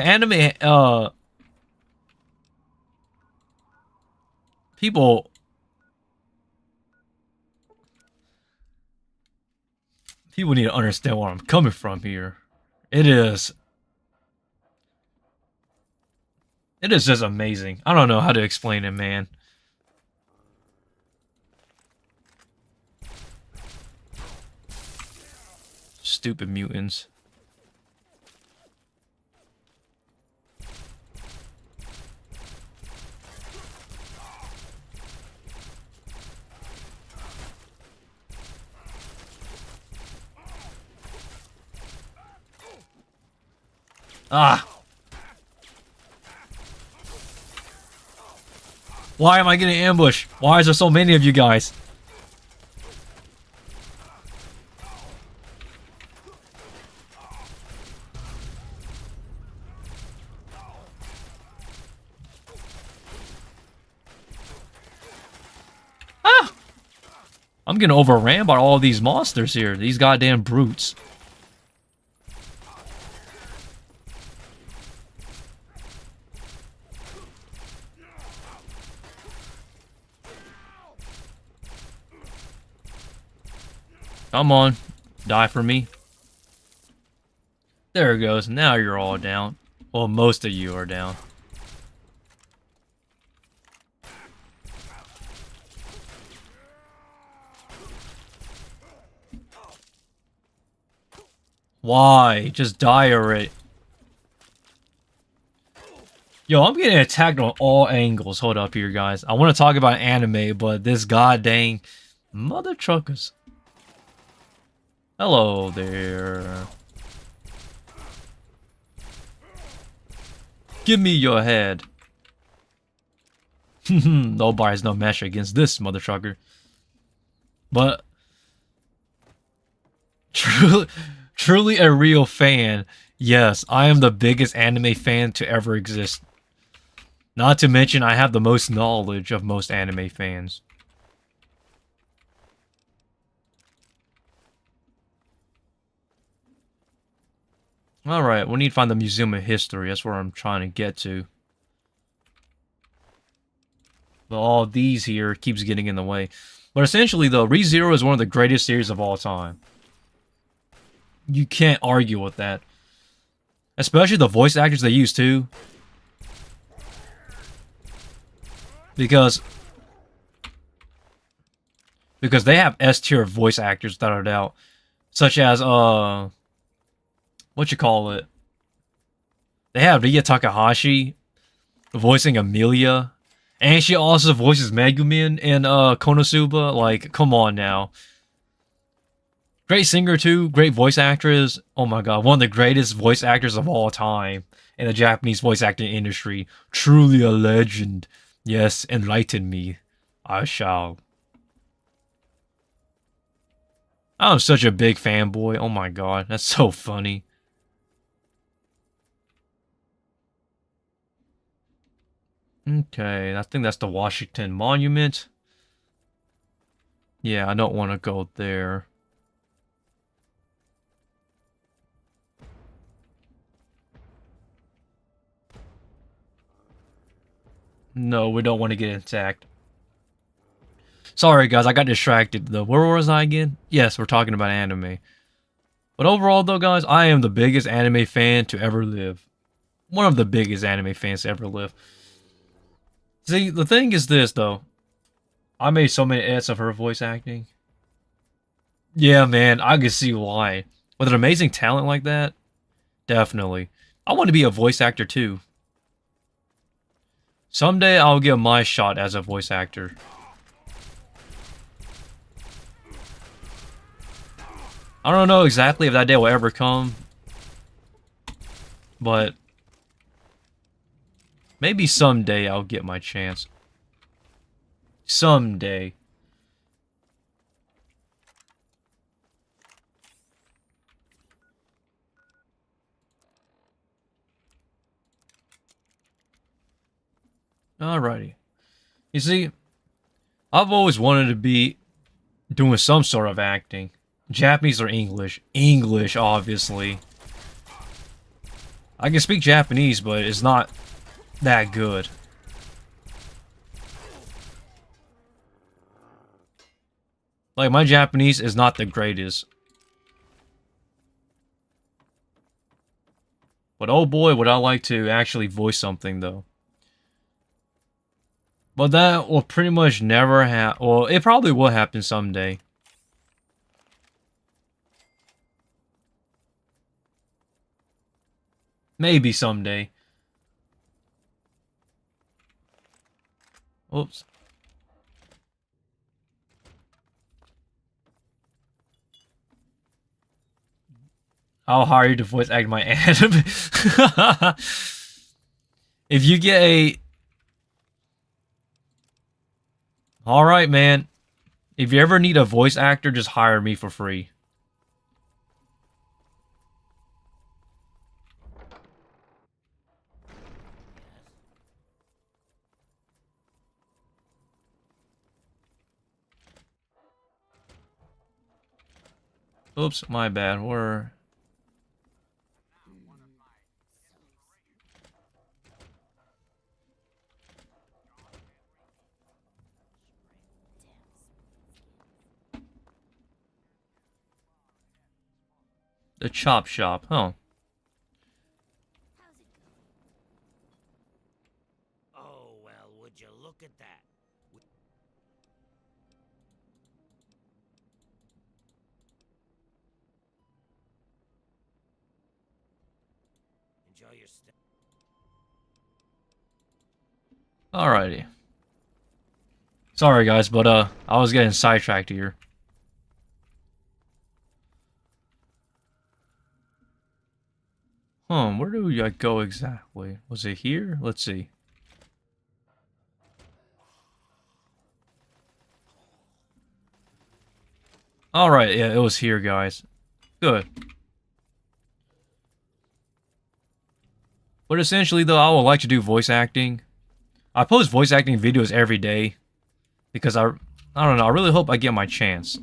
need to understand where I'm coming from here. It is just amazing. I don't know how to explain it, man. Stupid mutants. Ah! Why am I getting ambushed? Why is there so many of you guys? Ah! I'm getting overran by all these monsters here. These goddamn brutes. Come on, die for me. There it goes. Now you're all down. Well, most of you are down. Why? Just die already. Yo, I'm getting attacked on all angles. Hold up here, guys. I want to talk about anime, but this goddamn mother truckers. Hello there. Give me your head. Nobody's no match against this mother trucker. But truly a real fan. Yes, I am the biggest anime fan to ever exist. Not to mention I have the most knowledge of most anime fans. Alright, we need to find the Museum of History. That's where I'm trying to get to. But all these here keeps getting in the way. But essentially, though, ReZero is one of the greatest series of all time. You can't argue with that. Especially the voice actors they use, too. Because they have S-tier voice actors without a doubt. Such as, what you call it? They have Ria Takahashi voicing Amelia. And she also voices Megumin in Konosuba. Like, come on now. Great singer too, great voice actress. Oh my god, one of the greatest voice actors of all time in the Japanese voice acting industry. Truly a legend. Yes, enlighten me. I shall. I'm such a big fanboy. Oh my god, that's so funny. Okay, I think that's the Washington Monument. Yeah, I don't want to go there. No, we don't want to get attacked. Sorry guys, I got distracted though. Where was I again? Yes, we're talking about anime. But overall though guys, I am the biggest anime fan to ever live. One of the biggest anime fans to ever live. See, the thing is this though. I made so many edits of her voice acting. Yeah, man, I can see why. With an amazing talent like that, definitely. I want to be a voice actor too. Someday I'll give my shot as a voice actor. I don't know exactly if that day will ever come, but maybe someday I'll get my chance. Someday. Alrighty. You see, I've always wanted to be doing some sort of acting. Japanese or English? English, obviously. I can speak Japanese, but it's not that good. Like, my Japanese is not the greatest. But oh boy, would I like to actually voice something, though. But that will pretty much never happen. Well, it probably will happen someday. Maybe someday. Oops. I'll hire you to voice act my anime. If you get a... Alright, man. If you ever need a voice actor, just hire me for free. Oops, my bad. We're... The chop shop, huh? Oh, well, would you look at that? Enjoy your stay. Alrighty. Sorry guys, but I was getting sidetracked here. Where do I go exactly? Was it here? Let's see. Alright, yeah, it was here, guys. Good. But essentially, though, I would like to do voice acting. I post voice acting videos every day. Because I don't know, I really hope I get my chance.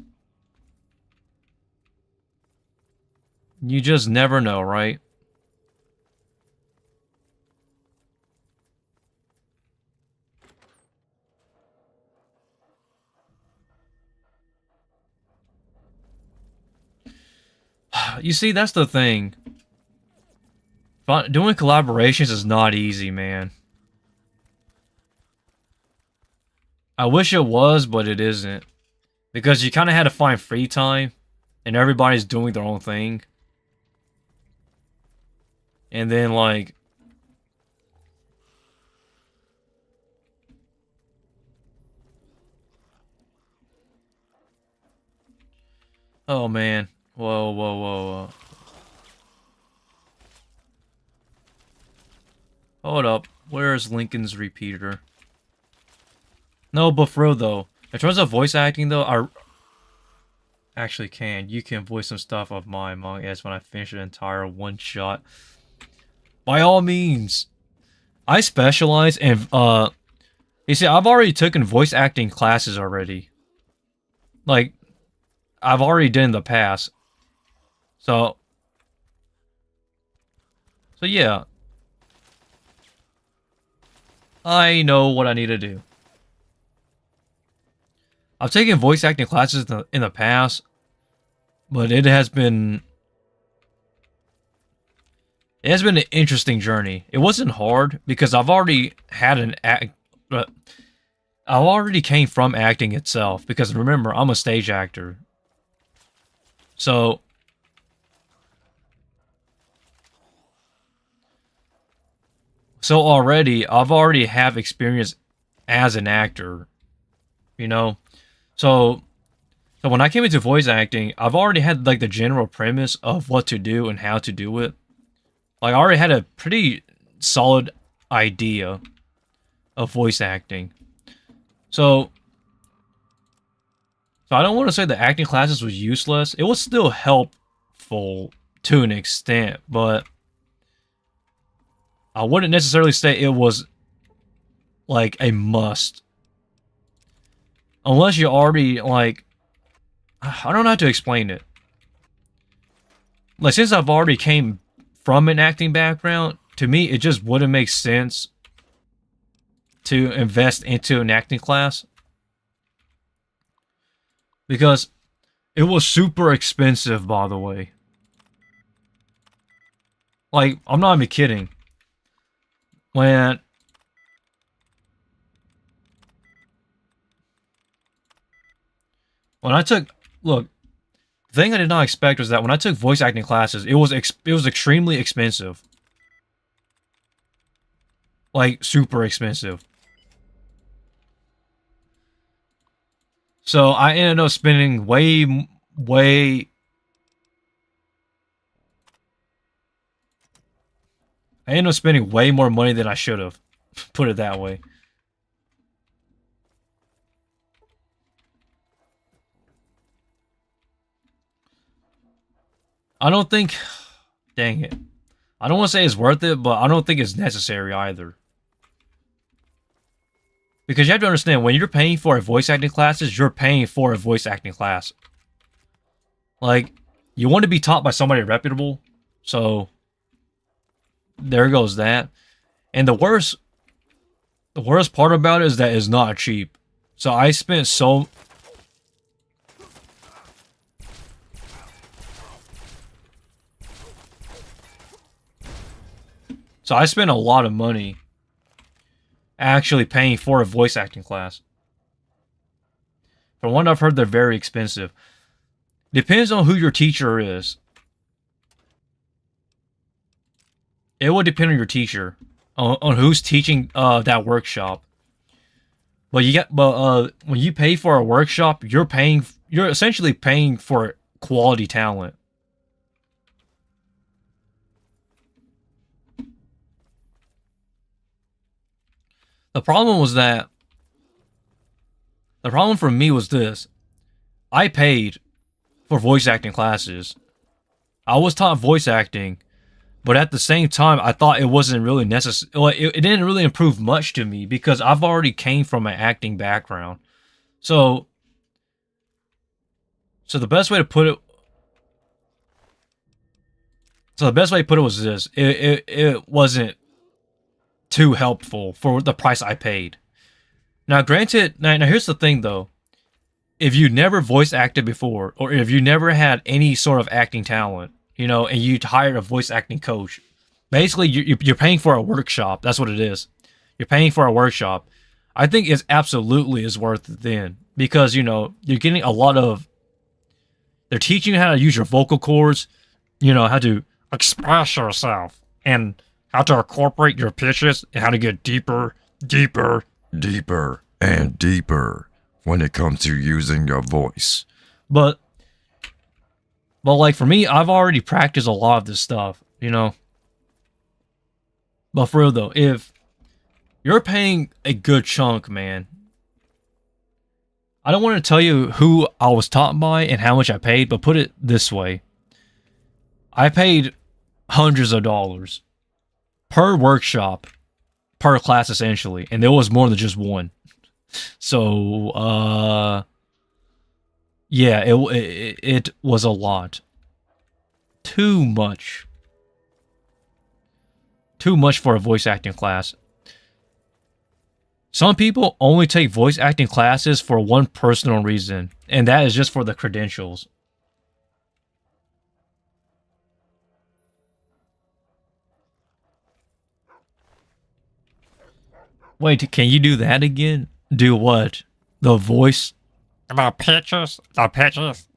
You just never know, right? You see, that's the thing. Doing collaborations is not easy, man. I wish it was, but it isn't. Because you kind of had to find free time. And everybody's doing their own thing. And then, like... Oh, man. Whoa, whoa, whoa, whoa. Hold up. Where's Lincoln's repeater? No, but for real though, in terms of voice acting though, I actually can. You can voice some stuff of my Among Us when I finish an entire one shot. By all means. I specialize in you see, I've already taken voice acting classes already. Like, I've already done in the past. So yeah. I know what I need to do. I've taken voice acting classes in the past, but it has been an interesting journey. It wasn't hard because I've already had an act. I already came from acting itself because remember, I'm a stage actor. So I've already have experience as an actor, you know? So when I came into voice acting, I've already had like the general premise of what to do and how to do it. Like I already had a pretty solid idea of voice acting. So I don't want to say the acting classes was useless. It was still helpful to an extent, but I wouldn't necessarily say it was like a must. Unless you already like, I don't know how to explain it. Like since I've already came from an acting background, to me it just wouldn't make sense to invest into an acting class. Because it was super expensive, by the way. Like, I'm not even kidding. When I took, look, the thing I did not expect was that when I took voice acting classes, it was extremely expensive. Like, super expensive. So I ended up spending way more money than I should have. Put it that way. I don't think... Dang it. I don't want to say it's worth it, but I don't think it's necessary either. Because you have to understand, when you're paying for a voice acting classes, you're paying for a voice acting class. Like, you want to be taught by somebody reputable. So, there goes that. And the worst part about it is that it's not cheap. So I spent so... So I spent a lot of money actually paying for a voice acting class. From what I've heard, they're very expensive. Depends on who your teacher is. It would depend on your teacher, on who's teaching that workshop. But when you pay for a workshop, you're essentially paying for quality talent. The problem for me was this. I paid for voice acting classes. I was taught voice acting, but at the same time, I thought it wasn't really necessary. It didn't really improve much to me because I've already came from an acting background. So the best way to put it... So the best way to put it was this. It wasn't too helpful for the price I paid. Now, granted, now here's the thing though. If you never voice acted before, or if you never had any sort of acting talent, you know, and you hired a voice acting coach, basically you're paying for a workshop. That's what it is. You're paying for a workshop. I think it's absolutely is worth it then, because you know you're getting a lot of. They're teaching you how to use your vocal cords, you know, how to express yourself, and how to incorporate your pitches, and how to get deeper, and deeper when it comes to using your voice. But like for me, I've already practiced a lot of this stuff, you know. But for real though, if you're paying a good chunk, man, I don't want to tell you who I was taught by and how much I paid, but put it this way. I paid hundreds of dollars per workshop, per class essentially, and there was more than just one. So, yeah, it was a lot. Too much. Too much for a voice acting class. Some people only take voice acting classes for one personal reason, and that is just for the credentials. Wait, can you do that again? Do what? The voice? The pictures, the pictures,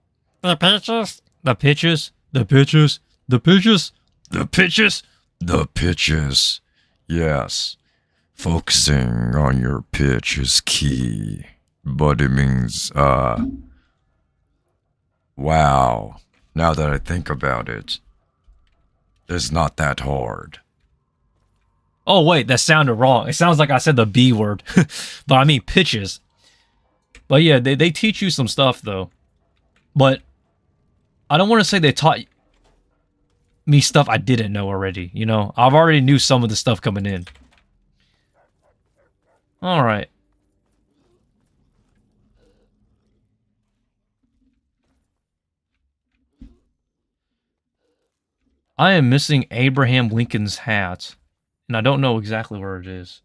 the pictures. The pitches? The pitches? The pitches? The pitches? The pitches. Yes. Focusing on your pitch is key. But it means, wow. Now that I think about it, it's not that hard. Oh, wait, that sounded wrong. It sounds like I said the B word. But I mean pitches. But yeah, they teach you some stuff, though. But I don't want to say they taught me stuff I didn't know already, you know? I've already knew some of the stuff coming in. Alright. I am missing Abraham Lincoln's hat. And I don't know exactly where it is.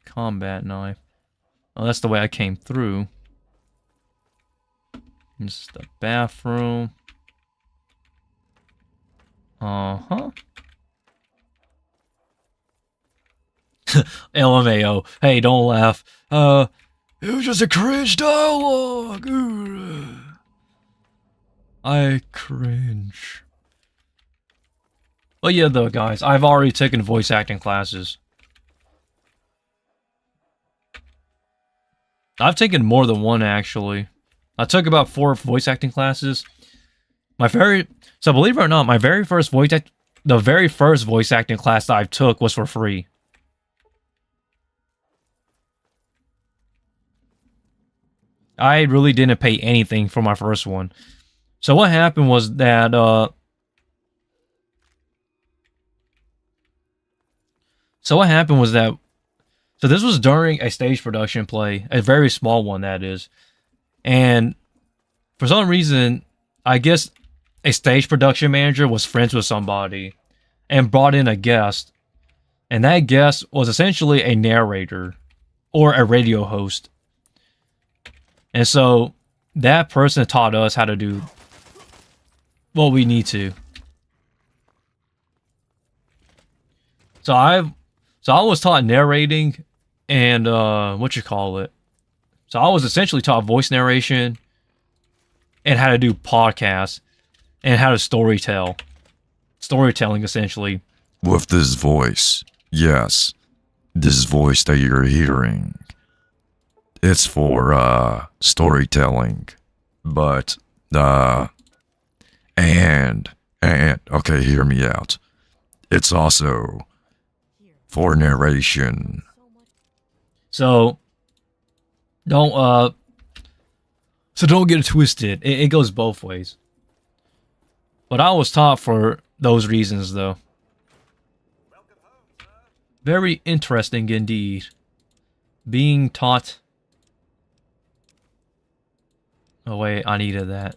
Combat knife. Oh, that's the way I came through. This is the bathroom. Uh-huh. LMAO. Hey, don't laugh. It was just a cringe dialogue. I cringe. But yeah, though, guys, I've already taken voice acting classes. I've taken more than one, actually. I took about 4 voice acting classes. So believe it or not, the very first voice acting class that I took was for free. I really didn't pay anything for my first one. So what happened was that, so this was during a stage production play, a very small one, that is. And for some reason, I guess a stage production manager was friends with somebody and brought in a guest. And that guest was essentially a narrator or a radio host. And so that person taught us how to do what we need to. So I was taught narrating and So I was essentially taught voice narration and how to do podcasts and how to storytelling essentially. With this voice, yes, this voice that you're hearing, it's for storytelling, but and okay, hear me out. It's also for narration. So don't get it twisted. It goes both ways. But I was taught for those reasons, though. Very interesting indeed. Being taught. Oh wait, I needed that.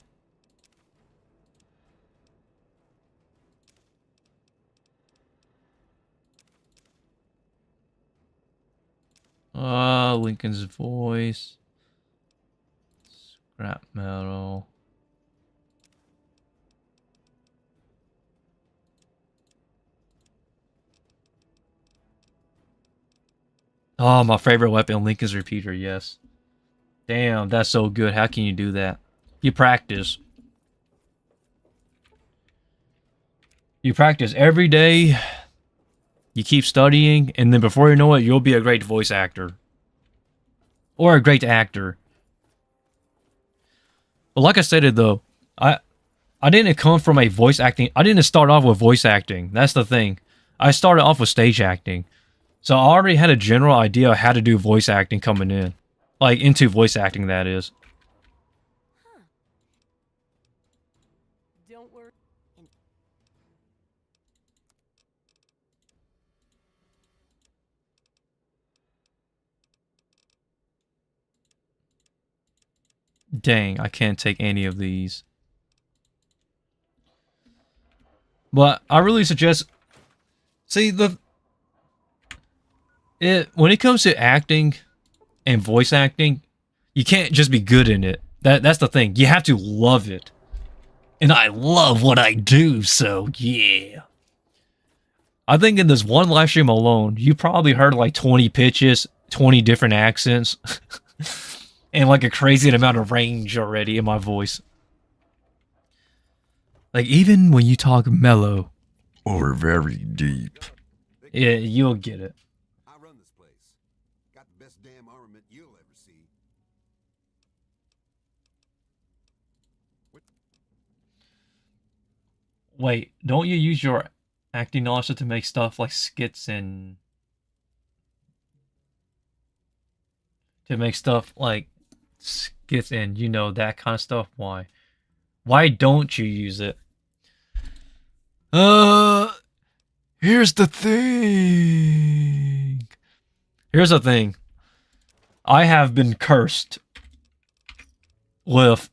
Lincoln's voice. Scrap metal. Oh, my favorite weapon, Lincoln's repeater, yes. Damn, that's so good. How can you do that? You practice. You practice every day. You keep studying, and then before you know it, you'll be a great voice actor. Or a great actor. But like I stated, though, I didn't come from a voice acting. I didn't start off with voice acting. That's the thing. I started off with stage acting. So I already had a general idea of how to do voice acting coming in. Like, into voice acting, that is. Huh. Don't worry. And Dang, I can't take any of these. But I really suggest... See, when it comes to acting and voice acting, you can't just be good in it. That's the thing. You have to love it. And I love what I do, so yeah. I think in this one live stream alone, you probably heard like 20 pitches, 20 different accents, and like a crazy amount of range already in my voice. Like, even when you talk mellow, Or very deep. yeah, you'll get it. I run this place. Got the best damn armament you'll ever see. Wait, don't you use your acting knowledge to make stuff like skits and... to make stuff like skits and, you know, that kind of stuff? Why? Why don't you use it? Here's the thing. Here's the thing. I have been cursed with...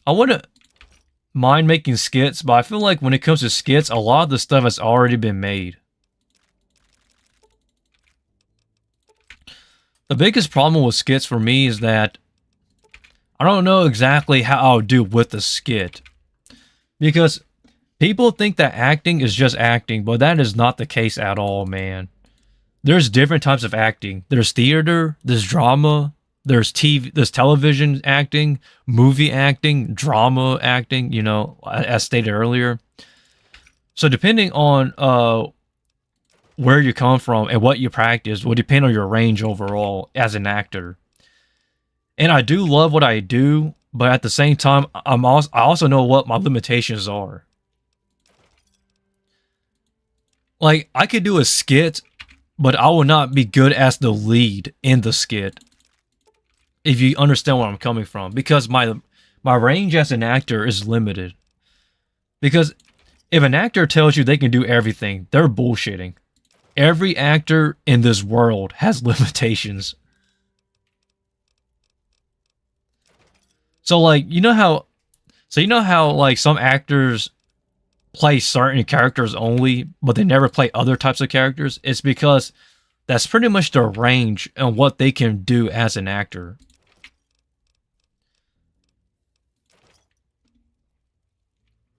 I wouldn't mind making skits, but I feel like when it comes to skits, a lot of the stuff has already been made. The biggest problem with skits for me is that I don't know exactly how I'll do with the skit. Because people think that acting is just acting, but that is not the case at all, man. There's different types of acting. There's theater, there's drama, there's TV, there's television acting, movie acting, drama acting, you know, as stated earlier. So depending on where you come from and what you practice will depend on your range overall as an actor. And I do love what I do, but at the same time, I also know what my limitations are. Like, I could do a skit, but I will not be good as the lead in the skit. If you understand where I'm coming from. Because my range as an actor is limited. Because if an actor tells you they can do everything, they're bullshitting. Every actor in this world has limitations. So like, you know how like some actors play certain characters only, but they never play other types of characters? It's because that's pretty much their range and what they can do as an actor.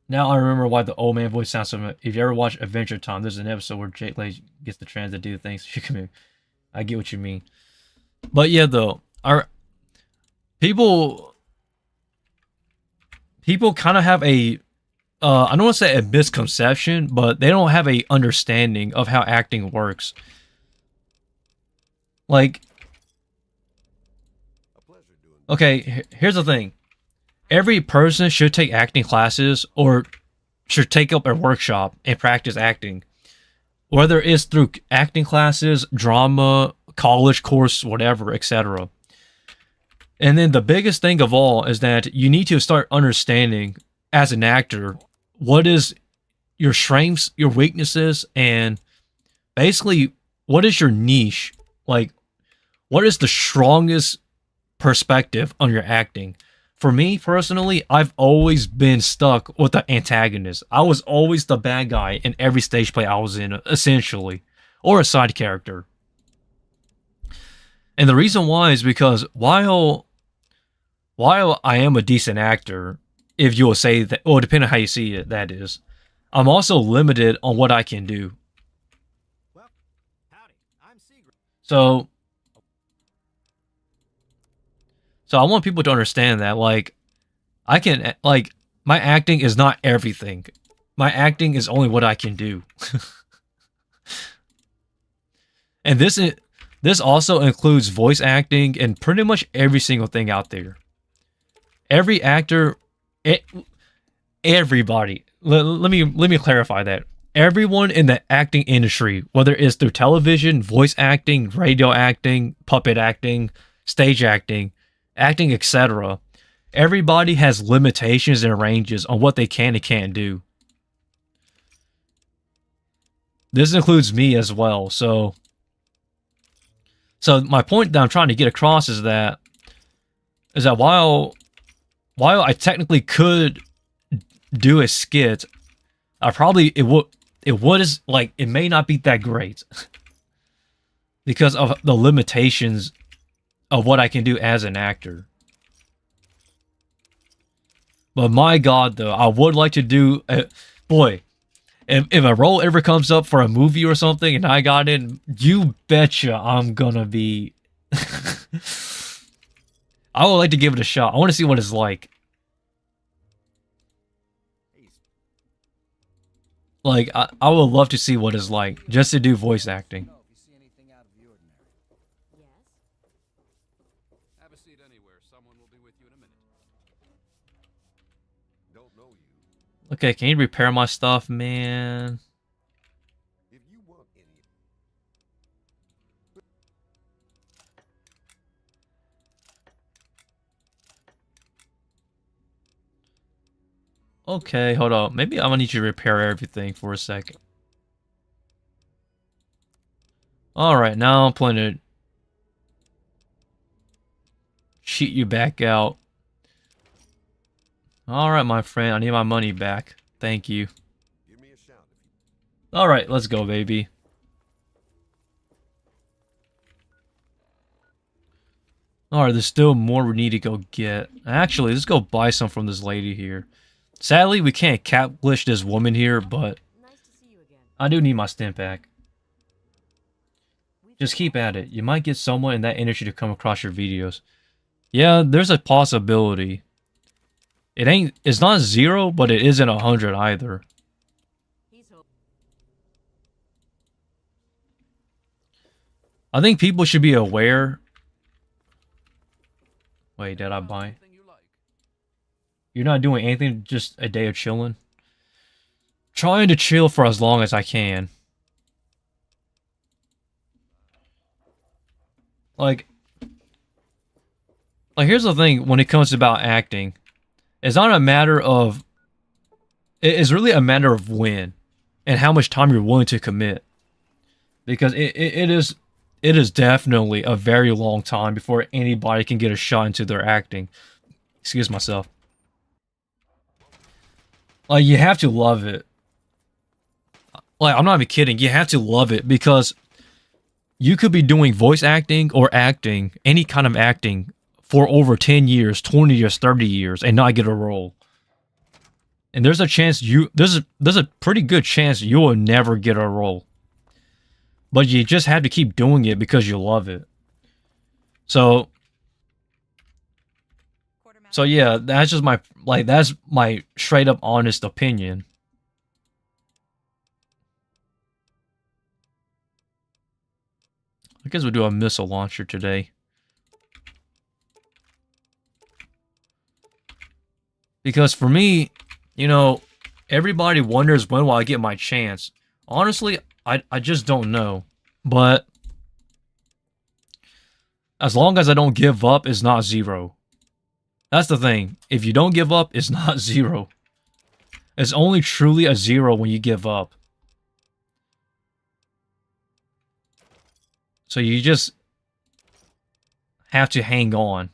Now I remember why the old man voice sounds so much. If you ever watch Adventure Time, there's an episode where Jake Lake gets the trans to do things. I get what you mean. But yeah, though, people kind of have a, I don't want to say a misconception, but they don't have a understanding of how acting works. Like, okay, here's the thing. Every person should take acting classes or should take up a workshop and practice acting. Whether it's through acting classes, drama, college course, whatever, etc. And then the biggest thing of all is that you need to start understanding as an actor what is your strengths, your weaknesses, and basically what is your niche. Like, what is the strongest perspective on your acting? For me, personally, I've always been stuck with the antagonist. I was always the bad guy in every stage play I was in, essentially. Or a side character. And the reason why is because while I am a decent actor, if you will say that, well, depending on how you see it, that is, I'm also limited on what I can do. Well, howdy. I'm Seagram. So I want people to understand that, like, my acting is not everything. My acting is only what I can do. And this also includes voice acting and pretty much every single thing out there. every actor, everybody. Let me clarify that. Everyone in the acting industry, whether it's through television, voice acting, radio acting, puppet acting, stage acting, etc., everybody has limitations and ranges on what they can and can't do. This includes me as well. So my point that I'm trying to get across is that while I technically could do a skit, it may not be that great because of the limitations of what I can do as an actor. But my God, though, I would like to do boy. If a role ever comes up for a movie or something and I got in, you betcha I'm gonna be... I would like to give it a shot. I want to see what it's like. Like, I would love to see what it's like, just to do voice acting. Yes? Have a seat anywhere. Someone will be with you in a minute. Don't know you. Okay, can you repair my stuff, man? If you want any. Okay, hold on. Maybe I'm gonna need you to repair everything for a second. Alright, now I'm planning to cheat you back out. Alright, my friend, I need my money back. Thank you. Give me a shout if you. Alright, let's go, baby. Alright, there's still more we need to go get. Actually, let's go buy some from this lady here. Sadly, we can't catfish this woman here, but Nice to see you again. I do need my stim pack. Just keep at it. You might get someone in that industry to come across your videos. Yeah, there's a possibility. It's not 0, but it isn't 100 either. I think people should be aware. Wait, did I buy? You're not doing anything, just a day of chilling? Trying to chill for as long as I can. Like here's the thing when it comes about acting. It's not a matter of... It's really a matter of when. And how much time you're willing to commit. Because it is definitely a very long time before anybody can get a shot into their acting. Excuse myself. Like, you have to love it. Like, I'm not even kidding. You have to love it because you could be doing voice acting or acting, any kind of acting, for over 10 years, 20 years, 30 years, and not get a role. And there's a chance there's a pretty good chance you will never get a role. But you just have to keep doing it because you love it. So yeah, that's just that's my straight up honest opinion. I guess we'll do a missile launcher today. Because for me, you know, everybody wonders when will I get my chance. Honestly, I just don't know. But as long as I don't give up, it's not 0. That's the thing. If you don't give up, it's not 0. It's only truly a 0 when you give up. So you just have to hang on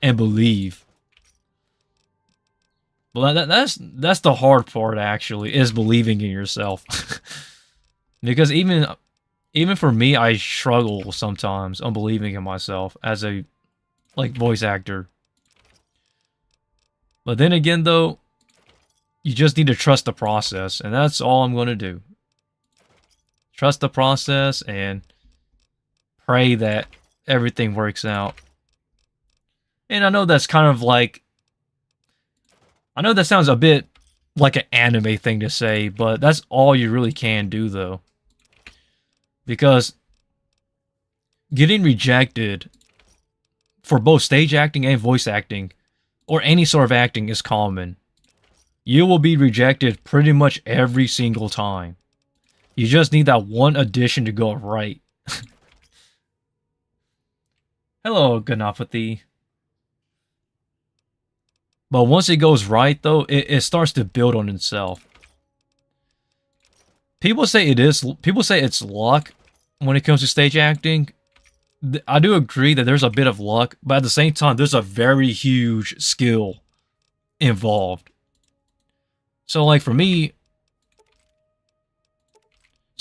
and believe. Well, that's the hard part, actually, is believing in yourself. Because even for me, I struggle sometimes on believing in myself as a voice actor. But then again, though, you just need to trust the process, and that's all I'm going to do. Trust the process and pray that everything works out. And I know that's kind of like... I know that sounds a bit like an anime thing to say, but that's all you really can do, though. Because getting rejected for both stage acting and voice acting or any sort of acting is common. You will be rejected pretty much every single time. You just need that one addition to go right. Hello, Ganapathy. But once it goes right, though, it starts to build on itself. People say it's luck when it comes to stage acting. I do agree that there's a bit of luck, but at the same time, there's a very huge skill involved. So, like, for me,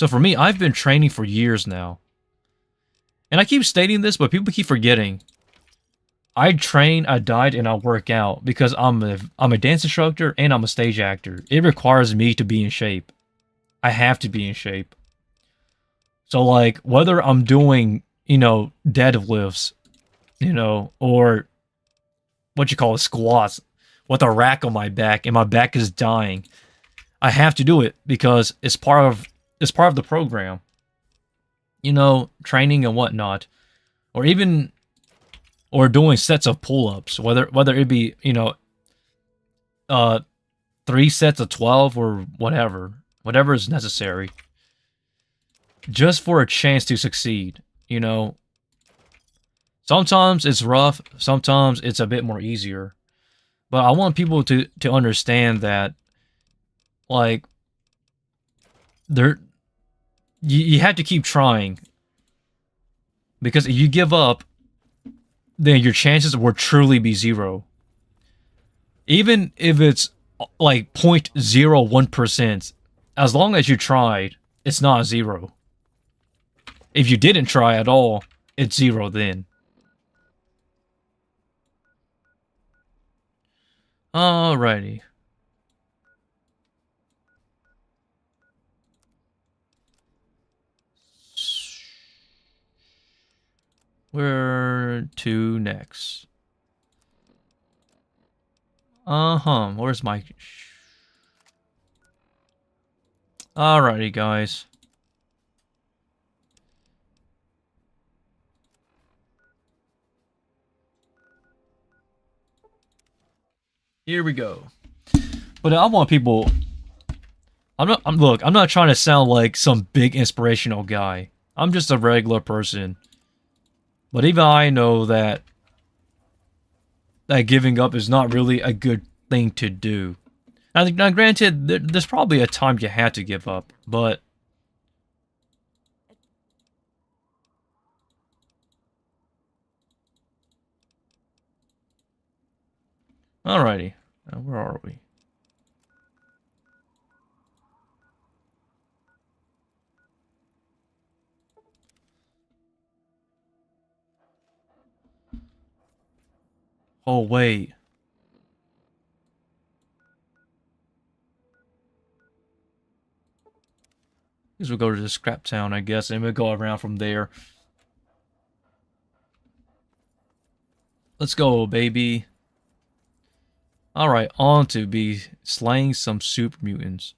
I've been training for years now. And I keep stating this, but people keep forgetting. I train, I diet, and I work out because I'm a dance instructor and I'm a stage actor. It requires me to be in shape. I have to be in shape. So, like, whether I'm doing, you know, deadlifts, you know, or what you call it, squats, with a rack on my back, and my back is dying, I have to do it because it's part of the program. You know, training and whatnot, or doing sets of pull-ups, whether it be, you know, 3 sets of 12 or whatever is necessary, just for a chance to succeed. You know, sometimes it's rough, sometimes it's a bit more easier. But I want people to understand that, like, you have to keep trying. Because if you give up, then your chances will truly be zero. Even if it's like 0.01%, as long as you tried, it's not zero. If you didn't try at all, it's zero then. Alrighty. Where to next? Where's my... Alrighty, guys. Here we go. But I want people... Look, I'm not trying to sound like some big inspirational guy. I'm just a regular person. But even I know that giving up is not really a good thing to do. Now granted, there's probably a time you had to give up, but... Alrighty. Now, where are we? Oh, wait. Guess we'll go to the scrap town, I guess, and we'll go around from there. Let's go, baby. Alright, on to be slaying some super mutants.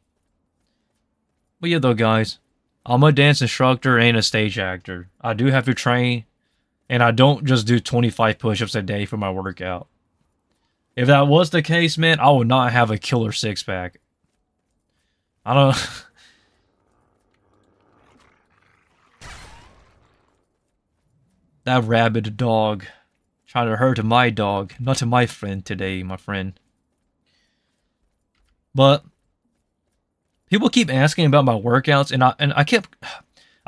But yeah, though, guys, I'm a dance instructor and a stage actor. I do have to train, and I don't just do 25 push-ups a day for my workout. If that was the case, man, I would not have a killer six-pack. I don't... That rabid dog. Trying to hurt my dog. Not to my friend today, my friend. But... people keep asking about my workouts, and I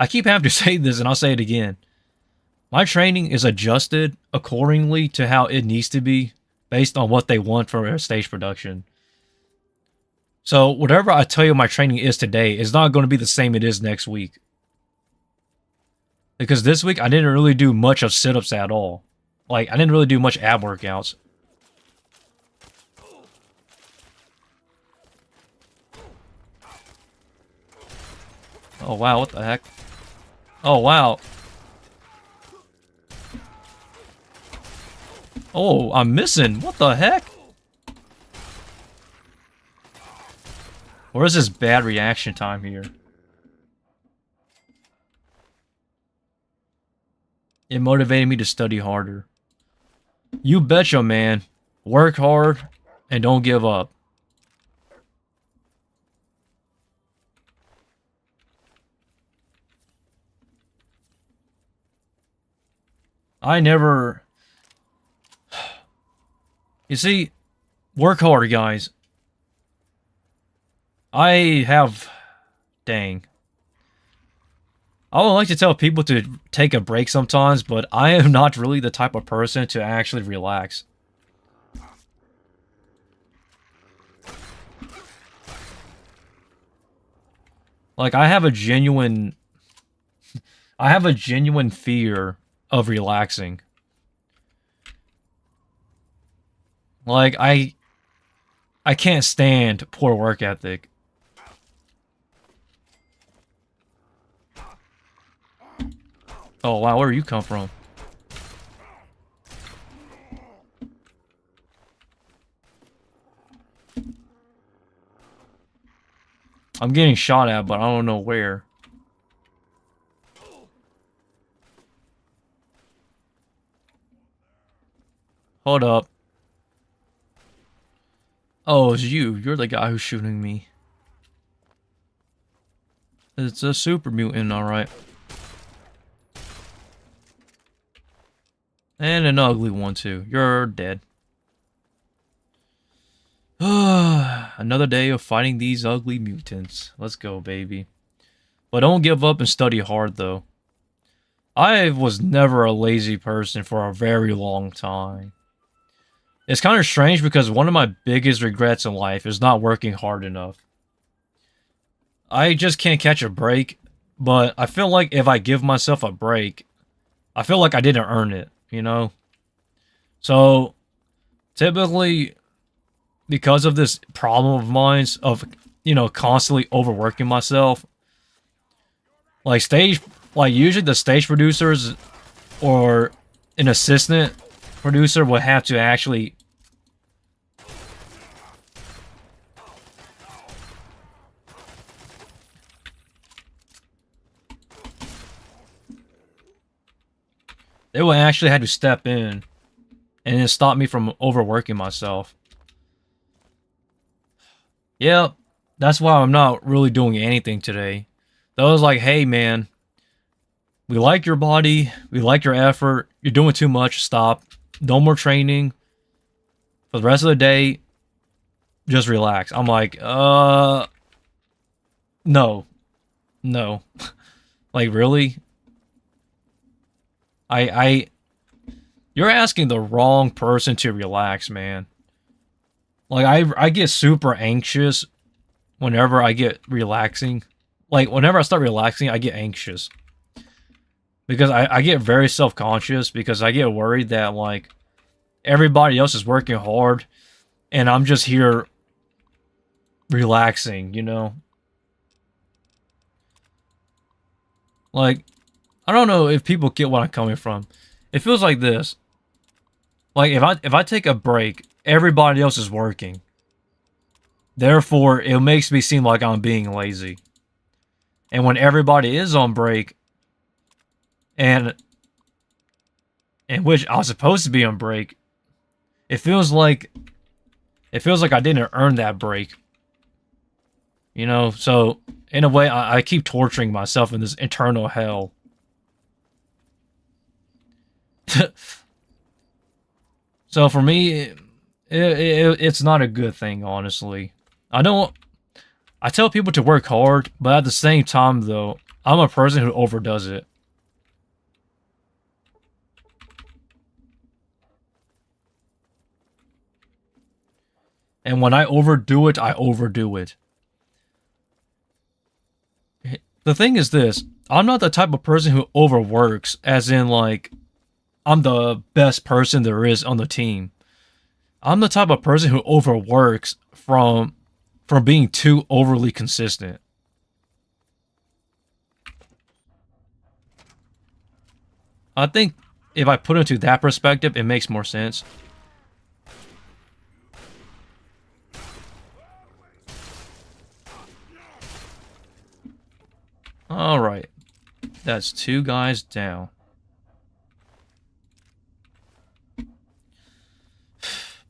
keep having to say this, and I'll say it again. My training is adjusted accordingly to how it needs to be, based on what they want for a stage production. So whatever I tell you my training is today is not going to be the same it is next week. Because this week I didn't really do much of sit-ups at all. Like, I didn't really do much ab workouts. Oh wow, what the heck? Oh wow. Oh, I'm missing. What the heck? Or is this bad reaction time here? It motivated me to study harder. You betcha, man. Work hard and don't give up. I never... You see, work hard, guys. I have... Dang. I would like to tell people to take a break sometimes, but I am not really the type of person to actually relax. Like, I have a genuine fear of relaxing. Like, I can't stand poor work ethic. Oh wow, where you come from? I'm getting shot at, but I don't know where. Hold up. Oh, it's you. You're the guy who's shooting me. It's a super mutant, alright. And an ugly one, too. You're dead. Another day of fighting these ugly mutants. Let's go, baby. But don't give up and study hard, though. I was never a lazy person for a very long time. It's kind of strange because one of my biggest regrets in life is not working hard enough. I just can't catch a break, but I feel like if I give myself a break, I feel like I didn't earn it, you know? So, typically, because of this problem of mine of, you know, constantly overworking myself, like usually the stage producers or an assistant producer would have to actually they would actually have to step in and then stop me from overworking myself. Yeah, that's why I'm not really doing anything today. That was like, hey man, we like your body, we like your effort, you're doing too much, stop. No more training. For the rest of the day, just relax. I'm like, no. No. Like, really? You're asking the wrong person to relax, man. Like, I get super anxious whenever I get relaxing. Like, whenever I start relaxing, I get anxious. Because I get very self-conscious because I get worried that, like, everybody else is working hard and I'm just here relaxing, you know? Like, I don't know if people get what I'm coming from. It feels like this. Like, if I take a break, everybody else is working. Therefore, it makes me seem like I'm being lazy. And when everybody is on break, and which I was supposed to be on break, it feels like I didn't earn that break. You know, so in a way, I keep torturing myself in this eternal hell. So for me, it's not a good thing, honestly. I tell people to work hard, but at the same time, though, I'm a person who overdoes it. And when I overdo it, I overdo it. The thing is this, I'm not the type of person who overworks, as in, like, I'm the best person there is on the team. I'm the type of person who overworks from being too overly consistent. I think if I put it into that perspective, it makes more sense. Alright. That's 2 guys down.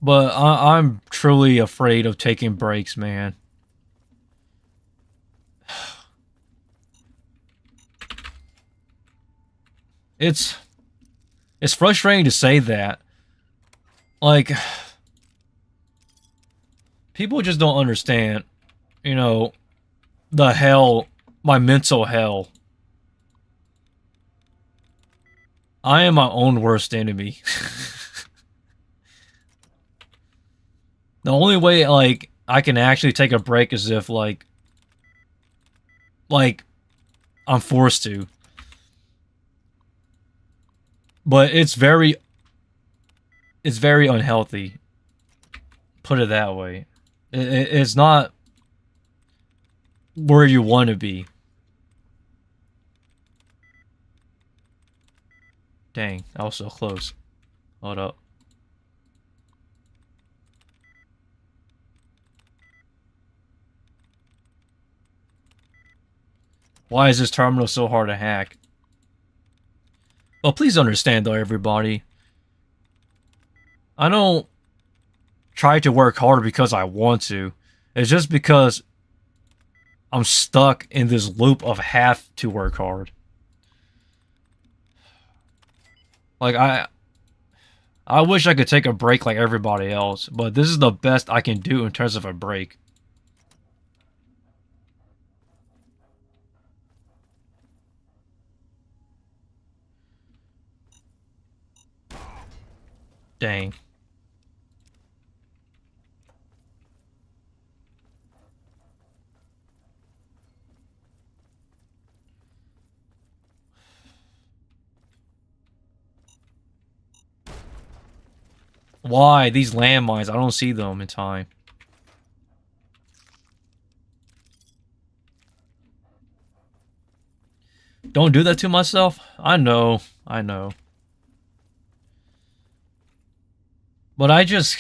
But I'm truly afraid of taking breaks, man. It's frustrating to say that. Like, people just don't understand, you know, the hell, my mental hell. I am my own worst enemy. The only way, like, I can actually take a break is if, like, I'm forced to. But it's very unhealthy. Put it that way. It's not where you want to be. Dang, I was so close. Hold up. Why is this terminal so hard to hack? Well, please understand though, everybody. I don't try to work harder because I want to. It's just because I'm stuck in this loop of have to work hard. Like, I wish I could take a break like everybody else, but this is the best I can do in terms of a break. Dang. Why? These landmines, I don't see them in time. Don't do that to myself? I know. I know. But I just...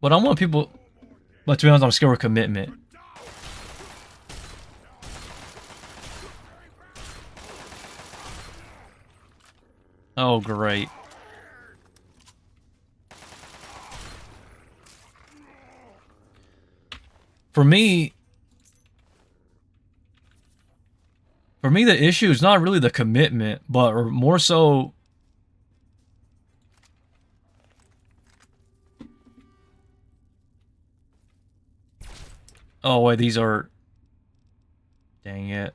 But I want people... But to be honest, I'm scared of commitment. Oh, great. For me, the issue is not really the commitment, but more so... Oh, wait, these are... Dang it.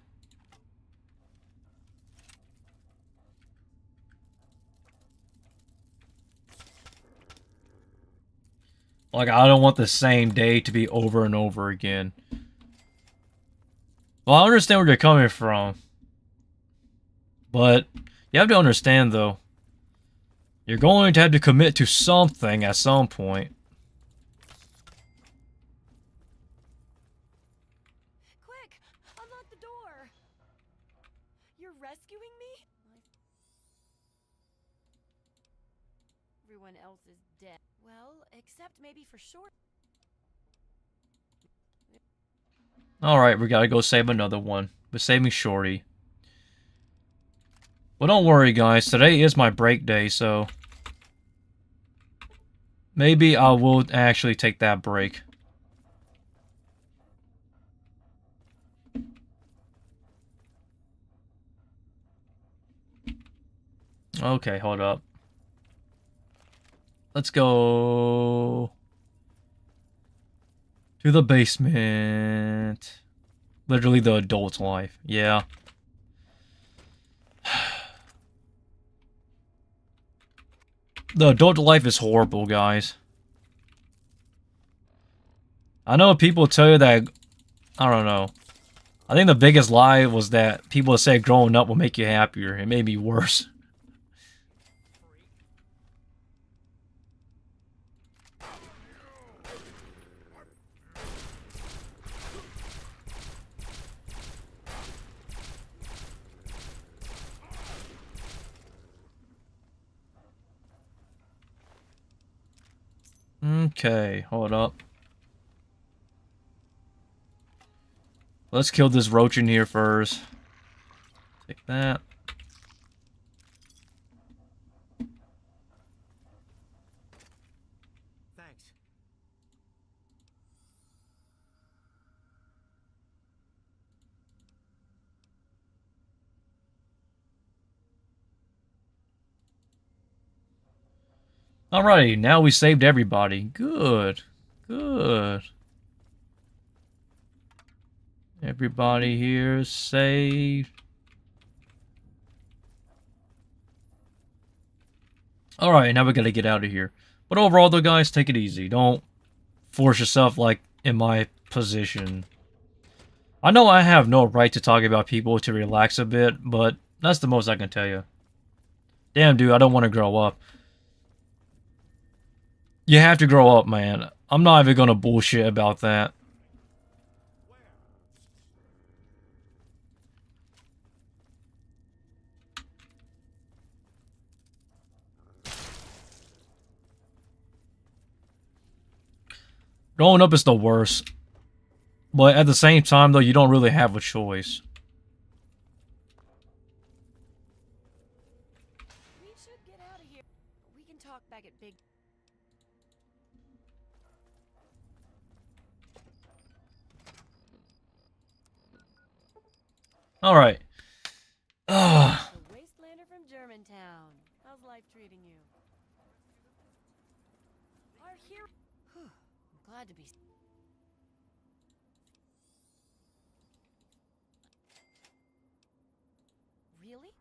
Like, I don't want the same day to be over and over again. Well, I understand where you're coming from. But you have to understand, though. You're going to have to commit to something at some point. Quick! Unlock the door! You're rescuing me? Everyone else is dead. Well, except maybe for short. Alright, we gotta go save another one. But saving Shorty. Well, don't worry, guys. Today is my break day, so... Maybe I will actually take that break. Okay, hold up. Let's go... to the basement. Literally the adult life. Yeah. The adult life is horrible, guys. I know people tell you that... I don't know. I think the biggest lie was that people say growing up will make you happier. It made me worse. Okay, hold up. Let's kill this roach in here first. Take that. Thanks. Alrighty, now we saved everybody. Good. Good. Everybody here is saved. Alright, now we gotta get out of here. But overall though, guys, take it easy. Don't force yourself like in my position. I know I have no right to talk about people to relax a bit, but that's the most I can tell you. Damn, dude, I don't want to grow up. You have to grow up, man. I'm not even gonna bullshit about that. Growing up is the worst. But at the same time, though, you don't really have a choice. We should get out of here. We can talk back at Big. Alright. The Wastelander from Germantown. How's life treating you? Our hero. I'm glad to be. Really?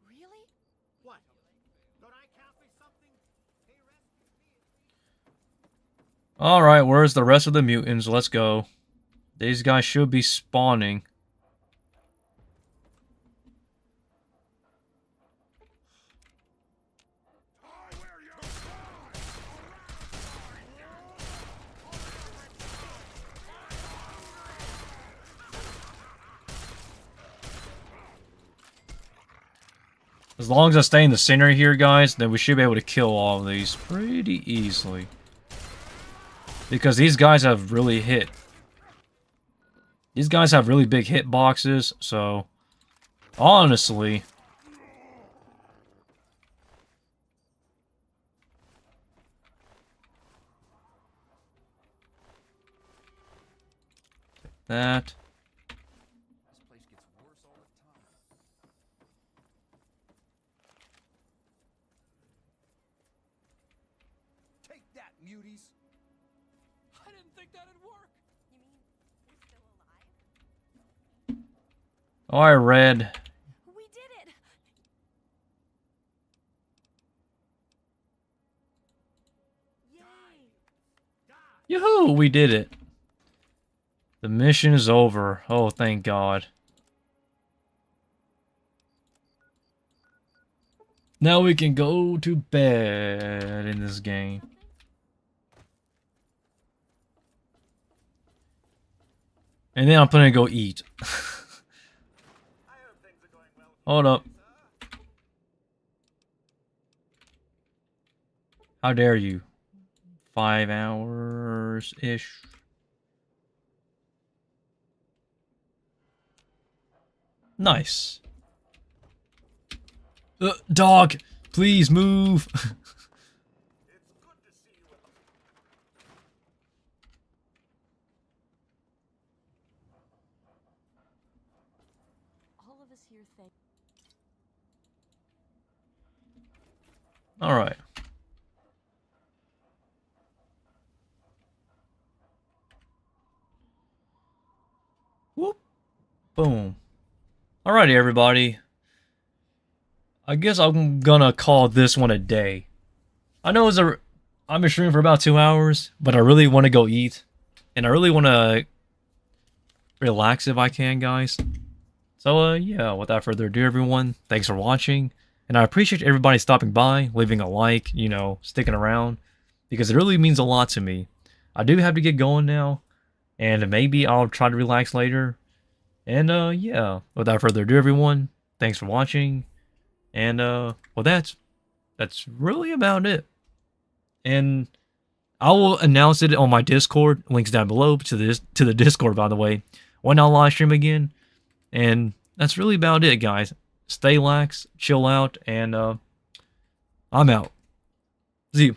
Really? What? Don't I count for something? Hey, rescue me. Alright, where's the rest of the mutants? Let's go. These guys should be spawning. As long as I stay in the center here, guys, then we should be able to kill all of these pretty easily. Because these guys have really hit. These guys have really big hit boxes, so honestly, that. This place gets worse all the time. Take that, muties. I didn't think that'd work. You mean we're still alive? Oh, I read. We did it! Yay! Yoo-hoo! We did it. The mission is over. Oh, thank God. Now we can go to bed in this game. And then I'm gonna go eat. Hold up. How dare you? 5 hours-ish. Nice. Dog, please move. All of us here think. All right. Whoop. Boom. Alrighty, everybody. I guess I'm gonna call this one a day. I know I've been streaming for about 2 hours, but I really want to go eat. And I really want to relax if I can, guys. So, yeah, without further ado, everyone, thanks for watching. And I appreciate everybody stopping by, leaving a like, you know, sticking around. Because it really means a lot to me. I do have to get going now. And maybe I'll try to relax later. And, yeah, without further ado, everyone, thanks for watching. And, well, that's really about it. and I will announce it on my Discord. Links down below to the Discord, by the way, when I'll live stream again. And that's really about it, guys. Stay lax, chill out, and I'm out. See you.